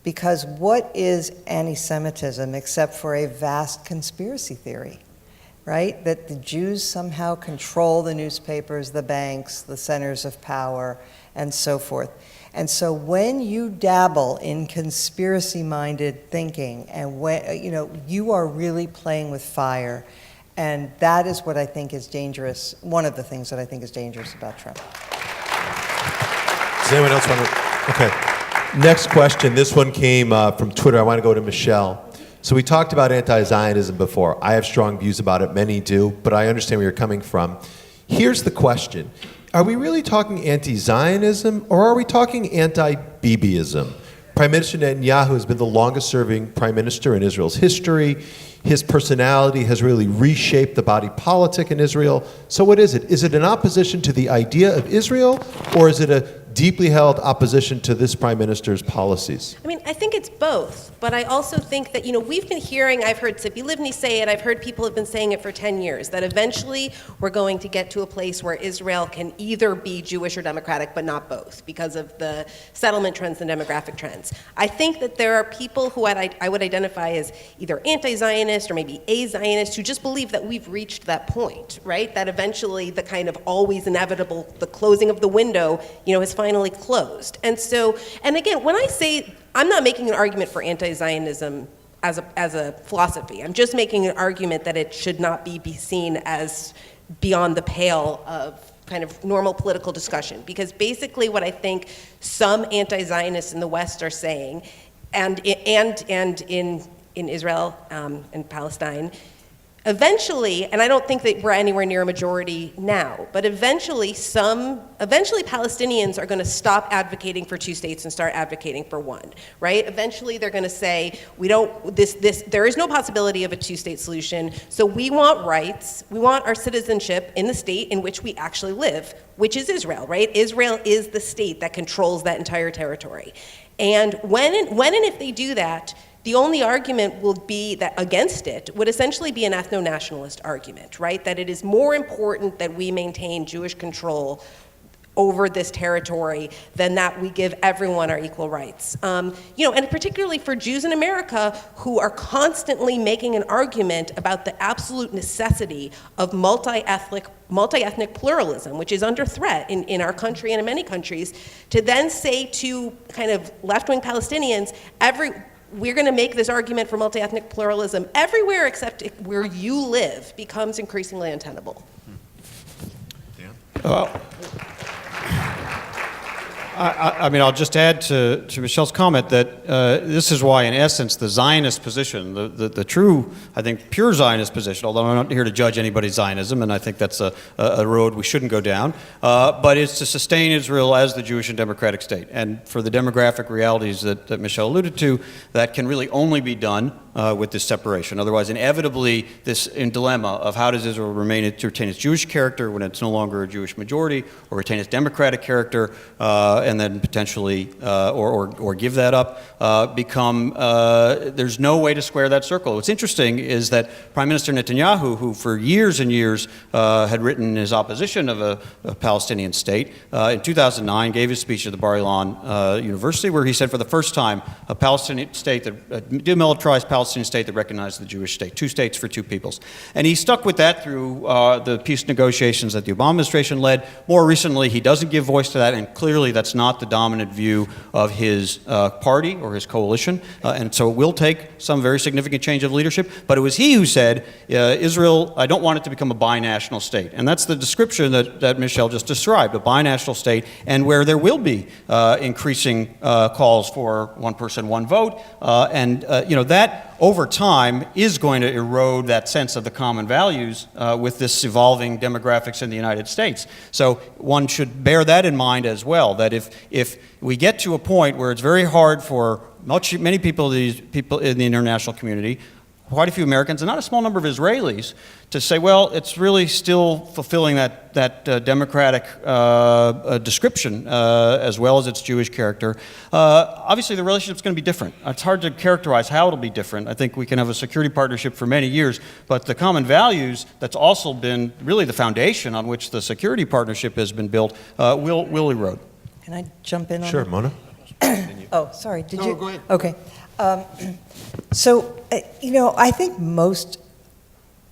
Because what is anti-Semitism except for a vast conspiracy theory, right? That the Jews somehow control the newspapers, the banks, the centers of power, and so forth. And so when you dabble in conspiracy-minded thinking, and when you are really playing with fire, and that is what I think is dangerous. One of the things that I think is dangerous about Trump. Does anyone else want to? Okay. Next question. This one came from Twitter. I want to go to Michelle. So we talked about anti-Zionism before. I have strong views about it. Many do, but I understand where you're coming from. Here's the question. Are we really talking anti-Zionism, or are we talking anti-Bibiism? Prime Minister Netanyahu has been the longest-serving prime minister in Israel's history. His personality has really reshaped the body politic in Israel. So what is it? Is it an opposition to the idea of Israel, or is it a deeply held opposition to this prime minister's policies? I mean, I think it's both, but I also think that, we've been hearing, I've heard Tzipi Livni say it, I've heard people have been saying it for 10 years, that eventually we're going to get to a place where Israel can either be Jewish or democratic, but not both, because of the settlement trends and demographic trends. I think that there are people who I would identify as either anti-Zionist or maybe a-Zionist who just believe that we've reached that point, right? That eventually the kind of always inevitable, the closing of the window, has finally closed. And so, and again, when I say, I'm not making an argument for anti-Zionism as a philosophy. I'm just making an argument that it should not be seen as beyond the pale of kind of normal political discussion. Because basically what I think some anti-Zionists in the West are saying, and in Israel and Palestine, eventually, and I don't think that we're anywhere near a majority now, but eventually Palestinians are going to stop advocating for two states and start advocating for one, right? Eventually they're going to say, there is no possibility of a two-state solution, so we want rights, we want our citizenship in the state in which we actually live, which is Israel, right? Israel is the state that controls that entire territory. And when and if they do that, the only argument will be that against it would essentially be an ethno-nationalist argument, right? That it is more important that we maintain Jewish control over this territory than that we give everyone our equal rights. And particularly for Jews in America who are constantly making an argument about the absolute necessity of multi-ethnic pluralism, which is under threat in our country and in many countries, to then say to kind of left-wing Palestinians, we're going to make this argument for multi-ethnic pluralism everywhere except where you live becomes increasingly untenable. I'll just add to Michelle's comment that this is why, in essence, the Zionist position, the true, I think, pure Zionist position, although I'm not here to judge anybody's Zionism, and I think that's a road we shouldn't go down, but it's to sustain Israel as the Jewish and democratic state. And for the demographic realities that Michelle alluded to, that can really only be done with this separation. Otherwise, inevitably, this dilemma of how does Israel retain its Jewish character when it's no longer a Jewish majority, or retain its democratic character, and then potentially, or give that up, there's no way to square that circle. What's interesting is that Prime Minister Netanyahu, who for years and years had written his opposition of a Palestinian state, in 2009 gave his speech at the Bar Ilan University, where he said for the first time, a Palestinian state, a demilitarized Palestinian state that recognized the Jewish state, two states for two peoples. And he stuck with that through the peace negotiations that the Obama administration led. More recently, he doesn't give voice to that, and clearly that's not the dominant view of his party or his coalition. And so it will take some very significant change of leadership. But it was he who said, Israel, I don't want it to become a binational state. And that's the description that Michelle just described, a binational state, and where there will be increasing calls for one person, one vote. That over time is going to erode that sense of the common values with this evolving demographics in the United States. So one should bear that in mind as well, that if we get to a point where it's very hard for many people, these people in the international community, quite a few Americans, and not a small number of Israelis, to say, well, it's really still fulfilling that democratic description as well as its Jewish character. Obviously, the relationship's going to be different. It's hard to characterize how it'll be different. I think we can have a security partnership for many years, but the common values that's also been really the foundation on which the security partnership has been built will erode. Can I jump in on Sure, that? Mona. Oh, sorry. Did you? Go ahead. Okay. I think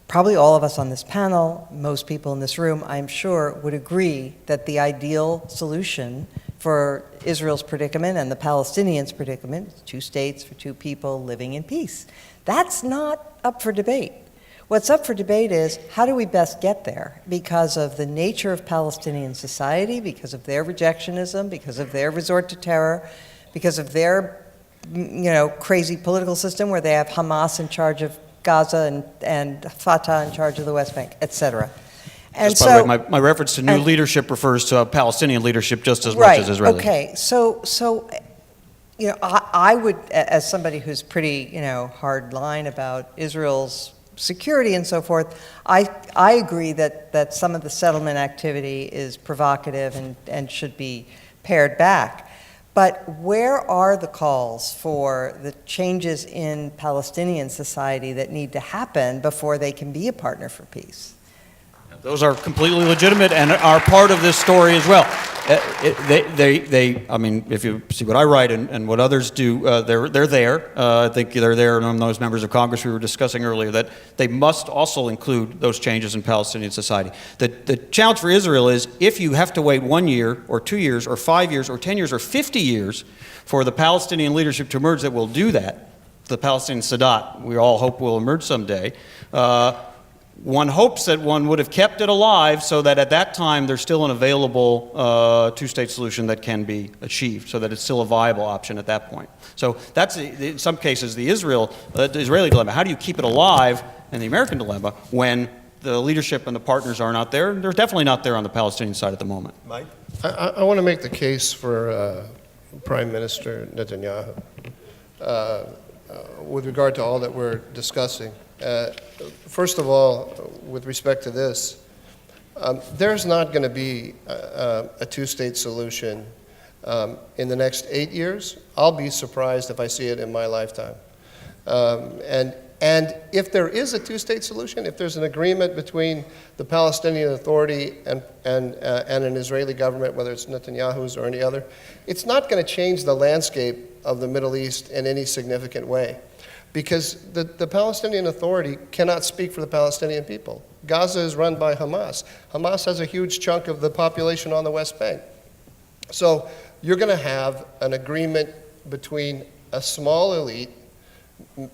probably all of us on this panel, most people in this room, I'm sure, would agree that the ideal solution for Israel's predicament and the Palestinians' predicament is two states for two people living in peace. That's not up for debate. What's up for debate is how do we best get there because of the nature of Palestinian society, because of their rejectionism, because of their resort to terror, because of their crazy political system where they have Hamas in charge of Gaza and Fatah in charge of the West Bank, etc. And just by the way, my reference to new leadership refers to Palestinian leadership just as much as Israeli. Okay, so You know, I would, as somebody who's pretty, hard line about Israel's security and so forth, I agree that some of the settlement activity is provocative and should be pared back. But where are the calls for the changes in Palestinian society that need to happen before they can be a partner for peace? Those are completely legitimate and are part of this story as well. I mean, if you see what I write and what others do, they're there. I think they're there among those members of Congress we were discussing earlier, that they must also include those changes in Palestinian society. The challenge for Israel is, if you have to wait 1 year or 2 years or 5 years or 10 years or 50 years for the Palestinian leadership to emerge that will do that, the Palestinian Sadat, we all hope will emerge someday, one hopes that one would have kept it alive so that at that time there's still an available two-state solution that can be achieved, so that it's still a viable option at that point. So that's, in some cases, the Israeli dilemma. How do you keep it alive? And the American dilemma when the leadership and the partners are not there. They're definitely not there on the Palestinian side at the moment. Mike? I want to make the case for Prime Minister Netanyahu with regard to all that we're discussing. First of all, with respect to this, there's not going to be a two-state solution in the next 8 years. I'll be surprised if I see it in my lifetime. And if there is a two-state solution, if there's an agreement between the Palestinian Authority and an Israeli government, whether it's Netanyahu's or any other, it's not going to change the landscape of the Middle East in any significant way. Because the Palestinian Authority cannot speak for the Palestinian people. Gaza is run by Hamas. Hamas has a huge chunk of the population on the West Bank. So you're going to have an agreement between a small elite,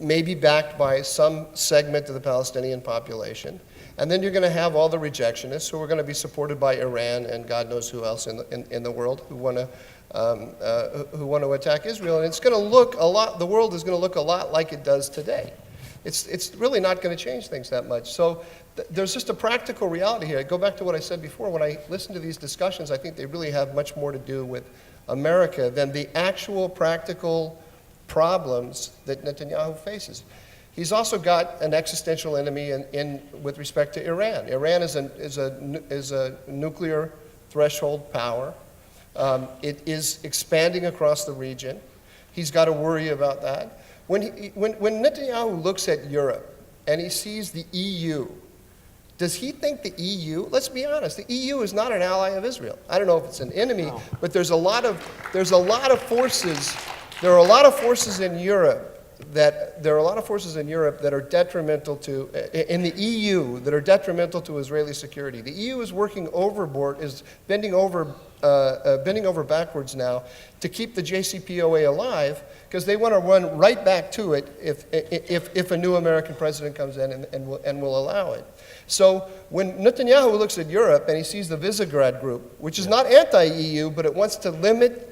maybe backed by some segment of the Palestinian population, and then you're going to have all the rejectionists who are going to be supported by Iran and God knows who else in the world who want to attack Israel. And it's going to look a lot, the world is going to look a lot like it does today. It's really not going to change things that much. So there's just a practical reality here. I go back to what I said before. When I listen to these discussions, I think they really have much more to do with America than the actual practical problems that Netanyahu faces. He's also got an existential enemy with respect to Iran. Iran is a nuclear threshold power. It is expanding across the region. He's got to worry about that. When Netanyahu looks at Europe and he sees the EU, does he think the EU, let's be honest, the EU is not an ally of Israel. I don't know if it's an enemy, but there are a lot of forces in Europe that are detrimental to, in the EU, that are detrimental to Israeli security. The EU is working overboard, is bending over backwards now to keep the JCPOA alive, because they want to run right back to it if a new American president comes in and will allow it. So when Netanyahu looks at Europe and he sees the Visegrad Group, which is not anti-EU, but it wants to limit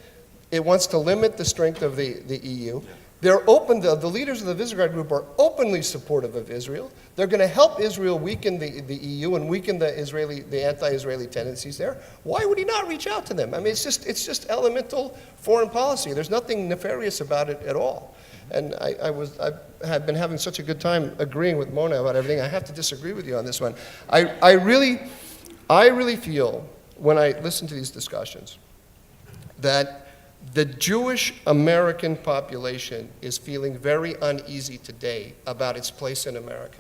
the strength of the EU. They're open. The leaders of the Visegrad Group are openly supportive of Israel. They're going to help Israel weaken the EU and weaken the anti-Israeli tendencies there. Why would he not reach out to them? I mean, it's just elemental foreign policy. There's nothing nefarious about it at all. And I have been having such a good time agreeing with Mona about everything. I have to disagree with you on this one. I really feel when I listen to these discussions that the Jewish American population is feeling very uneasy today about its place in America.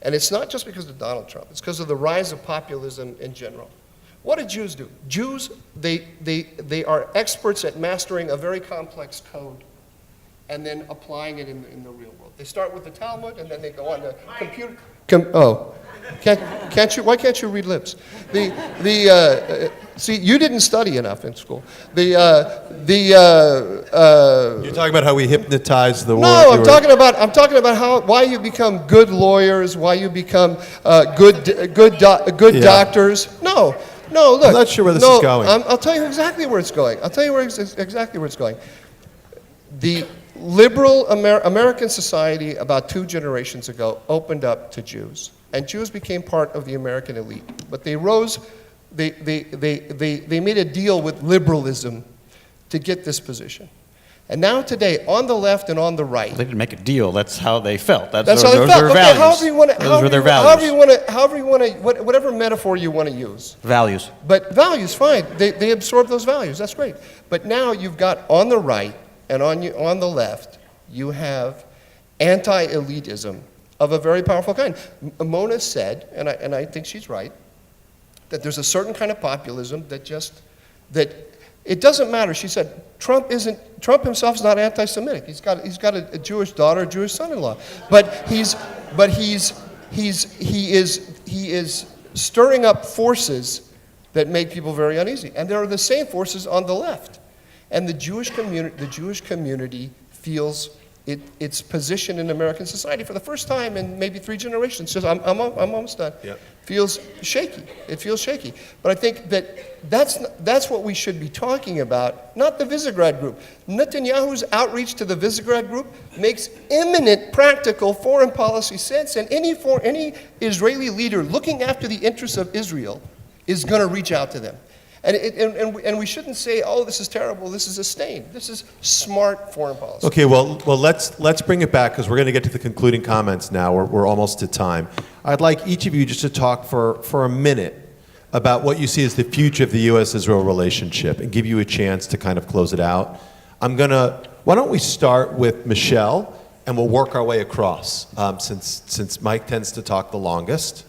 And it's not just because of Donald Trump. It's because of the rise of populism in general. What do Jews do? Jews, they are experts at mastering a very complex code and then applying it in the real world. They start with the Talmud and then they go on to computer. Can't you? Why can't you read lips? See, you didn't study enough in school. You're talking about how we hypnotize the world. No, I'm talking about why you become good lawyers, why you become good doctors. No, look. I'm not sure where this is going. I'll tell you exactly where it's going. Exactly where it's going. The liberal American society about 2 generations ago opened up to Jews, and Jews became part of the American elite. But they rose, they made a deal with liberalism to get this position. And now today, on the left and on the right, They didn't make a deal. That's how they felt. that's how they those felt. Were Okay, values. however you want to, Those were their values. however you want to, whatever metaphor you want to use. Values. But values, fine. They absorb those values. That's great. But now you've got on the right and on the left, you have anti-elitism of a very powerful kind. Mona said, and I think she's right, that there's a certain kind of populism that it doesn't matter. She said Trump himself is not anti-Semitic. He's got a Jewish daughter, a Jewish son-in-law, but he is stirring up forces that make people very uneasy, and there are the same forces on the left, and the Jewish community feels its position in American society for the first time in maybe 3 generations. Just I'm almost done. Yep. Feels shaky. It feels shaky. But I think that's what we should be talking about, not the Visegrad Group. Netanyahu's outreach to the Visegrad Group makes imminent practical foreign policy sense, and any Israeli leader looking after the interests of Israel is going to reach out to them. And we shouldn't say, oh, this is terrible, this is a stain. This is smart foreign policy. Okay, well, let's bring it back because we're going to get to the concluding comments now. We're almost to time. I'd like each of you just to talk for a minute about what you see as the future of the U.S.-Israel relationship and give you a chance to kind of close it out. Why don't we start with Michelle and we'll work our way across since Mike tends to talk the longest.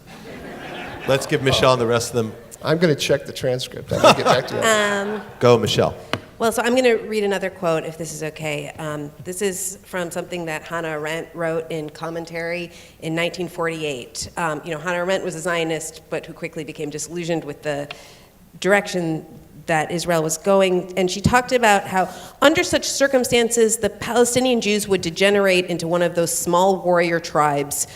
Let's give Michelle and the rest of them. I'm going to check the transcript. I'm going to get back to you. Go, Michelle. Well, so I'm going to read another quote, if this is okay. This is from something that Hannah Arendt wrote in commentary in 1948. Hannah Arendt was a Zionist, but who quickly became disillusioned with the direction that Israel was going. And she talked about how, under such circumstances, the Palestinian Jews would degenerate into one of those small warrior tribes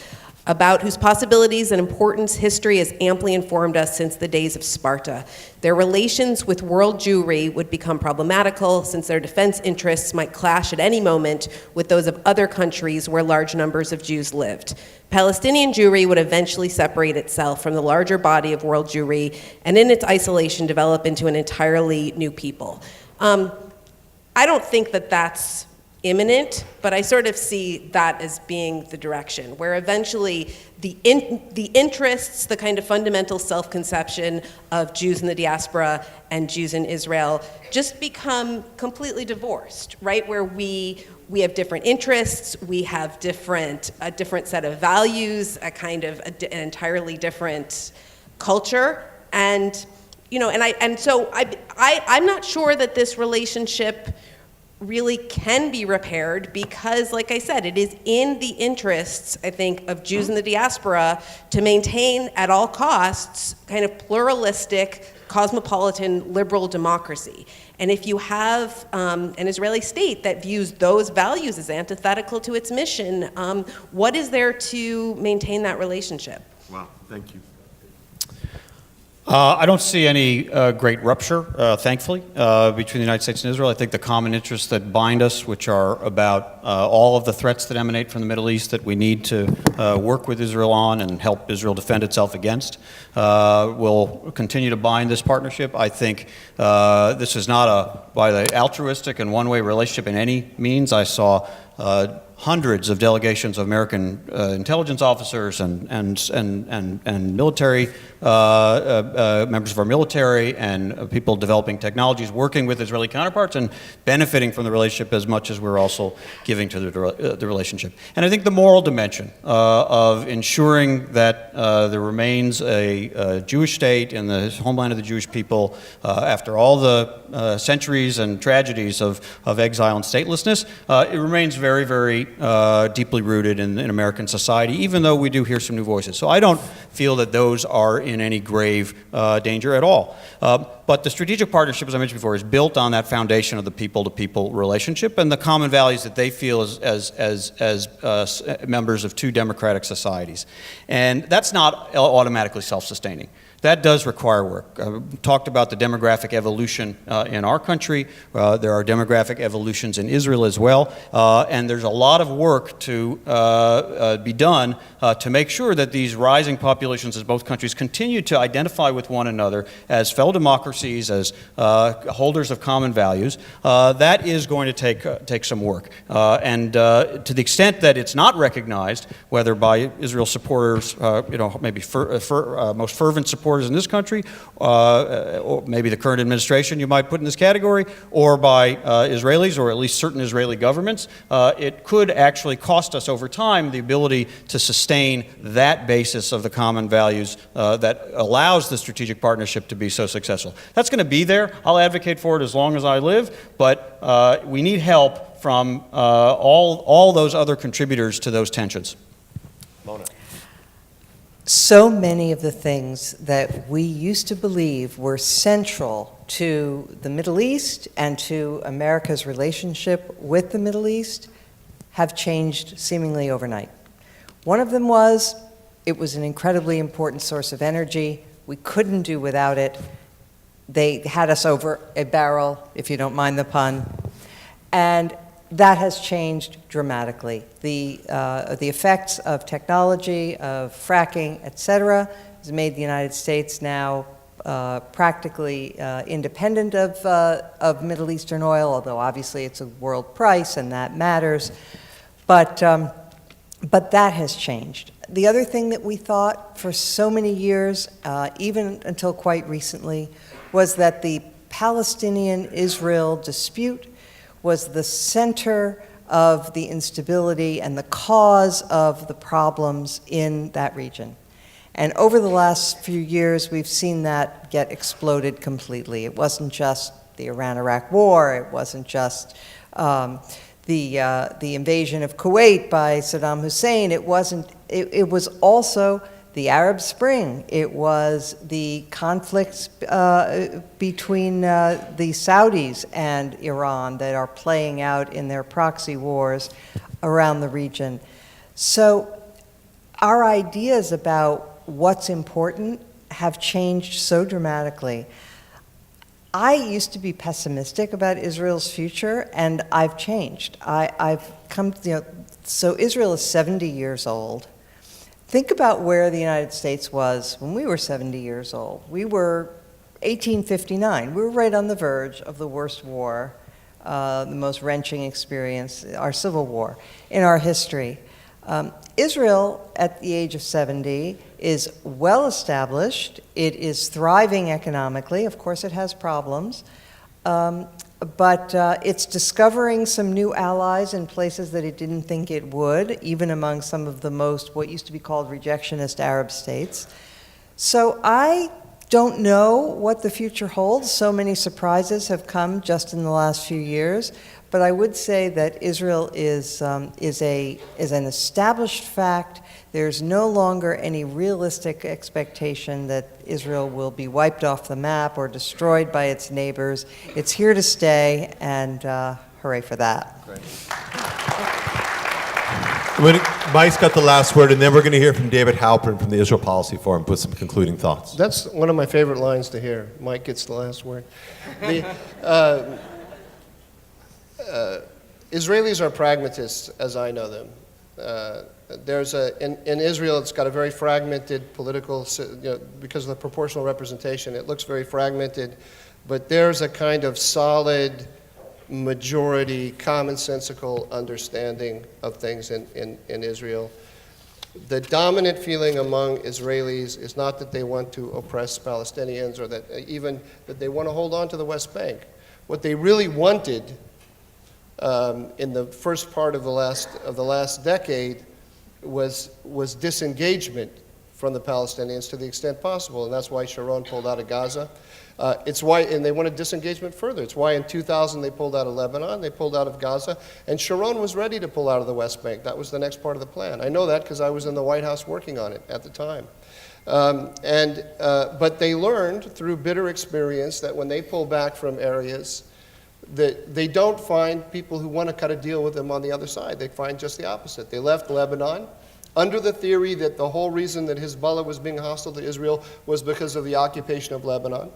about whose possibilities and importance history has amply informed us since the days of Sparta. Their relations with world Jewry would become problematical since their defense interests might clash at any moment with those of other countries where large numbers of Jews lived. Palestinian Jewry would eventually separate itself from the larger body of world Jewry and in its isolation develop into an entirely new people. I don't think that that's imminent, but I sort of see that as being the direction, where eventually the interests, the kind of fundamental self-conception of Jews in the diaspora and Jews in Israel just become completely divorced, right? Where we have different interests, we have a different set of values, a kind of an entirely different culture, and so I'm not sure that this relationship really can be repaired because, like I said, it is in the interests, I think, of Jews in the diaspora to maintain at all costs kind of pluralistic, cosmopolitan, liberal democracy. And if you have an Israeli state that views those values as antithetical to its mission, what is there to maintain that relationship? Wow, thank you. I don't see any great rupture, thankfully, between the United States and Israel. I think the common interests that bind us, which are about all of the threats that emanate from the Middle East that we need to work with Israel on and help Israel defend itself against, will continue to bind this partnership. I think this is not by the altruistic and one-way relationship in any means. I saw hundreds of delegations of American intelligence officers and military members of our military and people developing technologies, working with Israeli counterparts and benefiting from the relationship as much as we're also giving to the relationship. And I think the moral dimension of ensuring that there remains a Jewish state in the homeland of the Jewish people after all the centuries and tragedies of exile and statelessness, it remains very, very deeply rooted in American society, even though we do hear some new voices. So I don't feel that those are in any grave danger at all. But the strategic partnership, as I mentioned before, is built on that foundation of the people-to-people relationship and the common values that they feel as members of two democratic societies. And that's not automatically self-sustaining. That does require work. Talked about the demographic evolution in our country. There are demographic evolutions in Israel as well. And there's a lot of work to be done to make sure that these rising populations of both countries continue to identify with one another as fellow democracies, as holders of common values. That is going to take some work. And to the extent that it's not recognized, whether by Israel supporters, maybe most fervent supporters in this country, or maybe the current administration you might put in this category, or by Israelis, or at least certain Israeli governments, it could actually cost us over time the ability to sustain that basis of the common values that allows the strategic partnership to be so successful. That's going to be there. I'll advocate for it as long as I live, but we need help from all those other contributors to those tensions. Mona. So many of the things that we used to believe were central to the Middle East and to America's relationship with the Middle East have changed seemingly overnight. One of them was it was an incredibly important source of energy. We couldn't do without it. They had us over a barrel, if you don't mind the pun. And that has changed dramatically. The effects of technology, of fracking, et cetera, has made the United States now practically independent of Middle Eastern oil, although obviously it's a world price and that matters. But that has changed. The other thing that we thought for so many years, even until quite recently, was that the Palestinian-Israel dispute was the center of the instability and the cause of the problems in that region. And over the last few years, we've seen that get exploded completely. It wasn't just the Iran-Iraq war, it wasn't just the invasion of Kuwait by Saddam Hussein, it was also the Arab Spring. It was the conflicts between the Saudis and Iran that are playing out in their proxy wars around the region. So our ideas about what's important have changed so dramatically. I used to be pessimistic about Israel's future, and I've changed. I've come, so Israel is 70 years old. Think about where the United States was when we were 70 years old. We were 1859. We were right on the verge of the worst war, the most wrenching experience, our civil war in our history. Israel, at the age of 70, is well established. It is thriving economically. Of course, it has problems. But it's discovering some new allies in places that it didn't think it would, even among some of the most, what used to be called rejectionist Arab states. So I don't know what the future holds. So many surprises have come just in the last few years. But I would say that Israel is an established fact. There's no longer any realistic expectation that Israel will be wiped off the map or destroyed by its neighbors. It's here to stay, and hooray for that. Mike's got the last word, and then we're going to hear from David Halpern from the Israel Policy Forum with some concluding thoughts. That's one of my favorite lines to hear. Mike gets the last word. Israelis are pragmatists, as I know them. In Israel, it's got a very fragmented political, because of the proportional representation, it looks very fragmented, but there's a kind of solid majority, commonsensical understanding of things in Israel. The dominant feeling among Israelis is not that they want to oppress Palestinians or that even that they want to hold on to the West Bank. What they really wanted in the first part of the last decade was disengagement from the Palestinians to the extent possible, and that's why Sharon pulled out of Gaza. And they wanted disengagement further. It's why in 2000 they pulled out of Lebanon, they pulled out of Gaza, and Sharon was ready to pull out of the West Bank. That was the next part of the plan. I know that because I was in the White House working on it at the time. But they learned through bitter experience that when they pull back from areas, that they don't find people who want to cut a deal with them on the other side. They find just the opposite. They left Lebanon, under the theory that the whole reason that Hezbollah was being hostile to Israel was because of the occupation of Lebanon.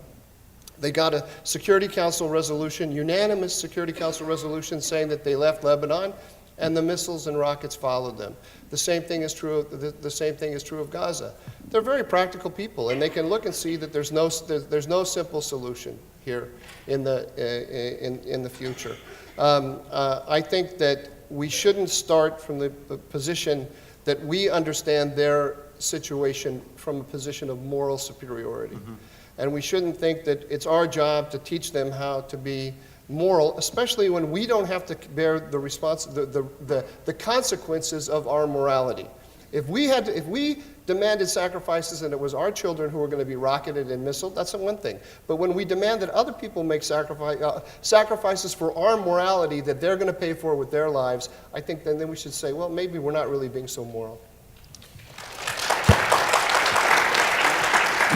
They got a Security Council resolution, unanimous Security Council resolution, saying that they left Lebanon, and the missiles and rockets followed them. The same thing is true of Gaza. They're very practical people, and they can look and see that there's no simple solution here in the future. I think that we shouldn't start from the position that we understand their situation from a position of moral superiority. Mm-hmm. And we shouldn't think that it's our job to teach them how to be moral, especially when we don't have to bear the consequences of our morality. If we demanded sacrifices and it was our children who were going to be rocketed and missiled, that's one thing. But when we demand that other people make sacrifices for our morality that they're going to pay for with their lives, I think then we should say, well, maybe we're not really being so moral.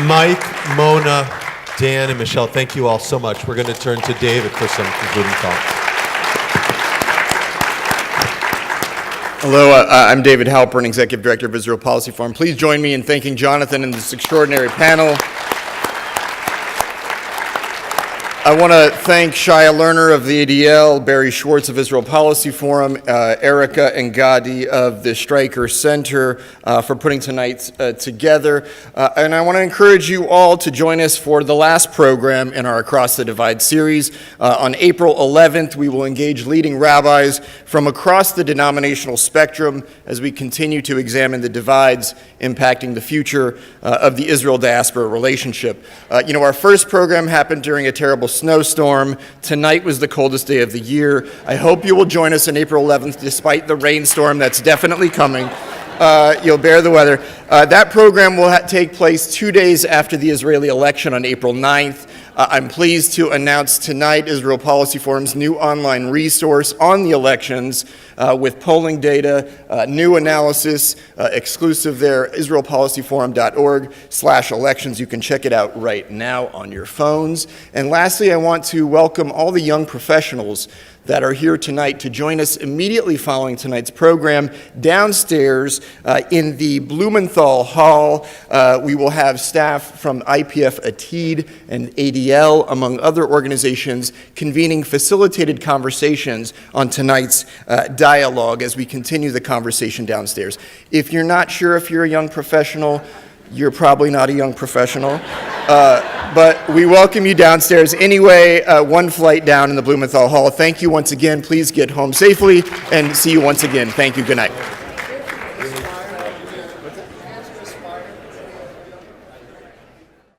Mike, Mona, Dan, and Michelle, thank you all so much. We're going to turn to David for some concluding thoughts. Hello, I'm David Halpern, Executive Director of Israel Policy Forum. Please join me in thanking Jonathan and this extraordinary panel. I want to thank Shia Lerner of the ADL, Barry Schwartz of Israel Policy Forum, Erica and Gadi of the Stryker Center for putting tonight together. And I want to encourage you all to join us for the last program in our Across the Divide series. On April 11th, we will engage leading rabbis from across the denominational spectrum as we continue to examine the divides impacting the future of the Israel diaspora relationship. Our first program happened during a terrible snowstorm. Tonight was the coldest day of the year. I hope you will join us on April 11th, despite the rainstorm that's definitely coming. You'll bear the weather. That program will take place 2 days after the Israeli election on April 9th. I'm pleased to announce tonight Israel Policy Forum's new online resource on the elections with polling data, new analysis, exclusive there, israelpolicyforum.org/elections. You can check it out right now on your phones. And lastly, I want to welcome all the young professionals that are here tonight to join us immediately following tonight's program. Downstairs in the Blumenthal Hall, we will have staff from IPF ATID and ADL, among other organizations, convening facilitated conversations on tonight's dialogue as we continue the conversation downstairs. If you're not sure if you're a young professional, you're probably not a young professional, but we welcome you downstairs anyway, one flight down in the Blumenthal Hall. Thank you once again. Please get home safely, and see you once again. Thank you. Good night.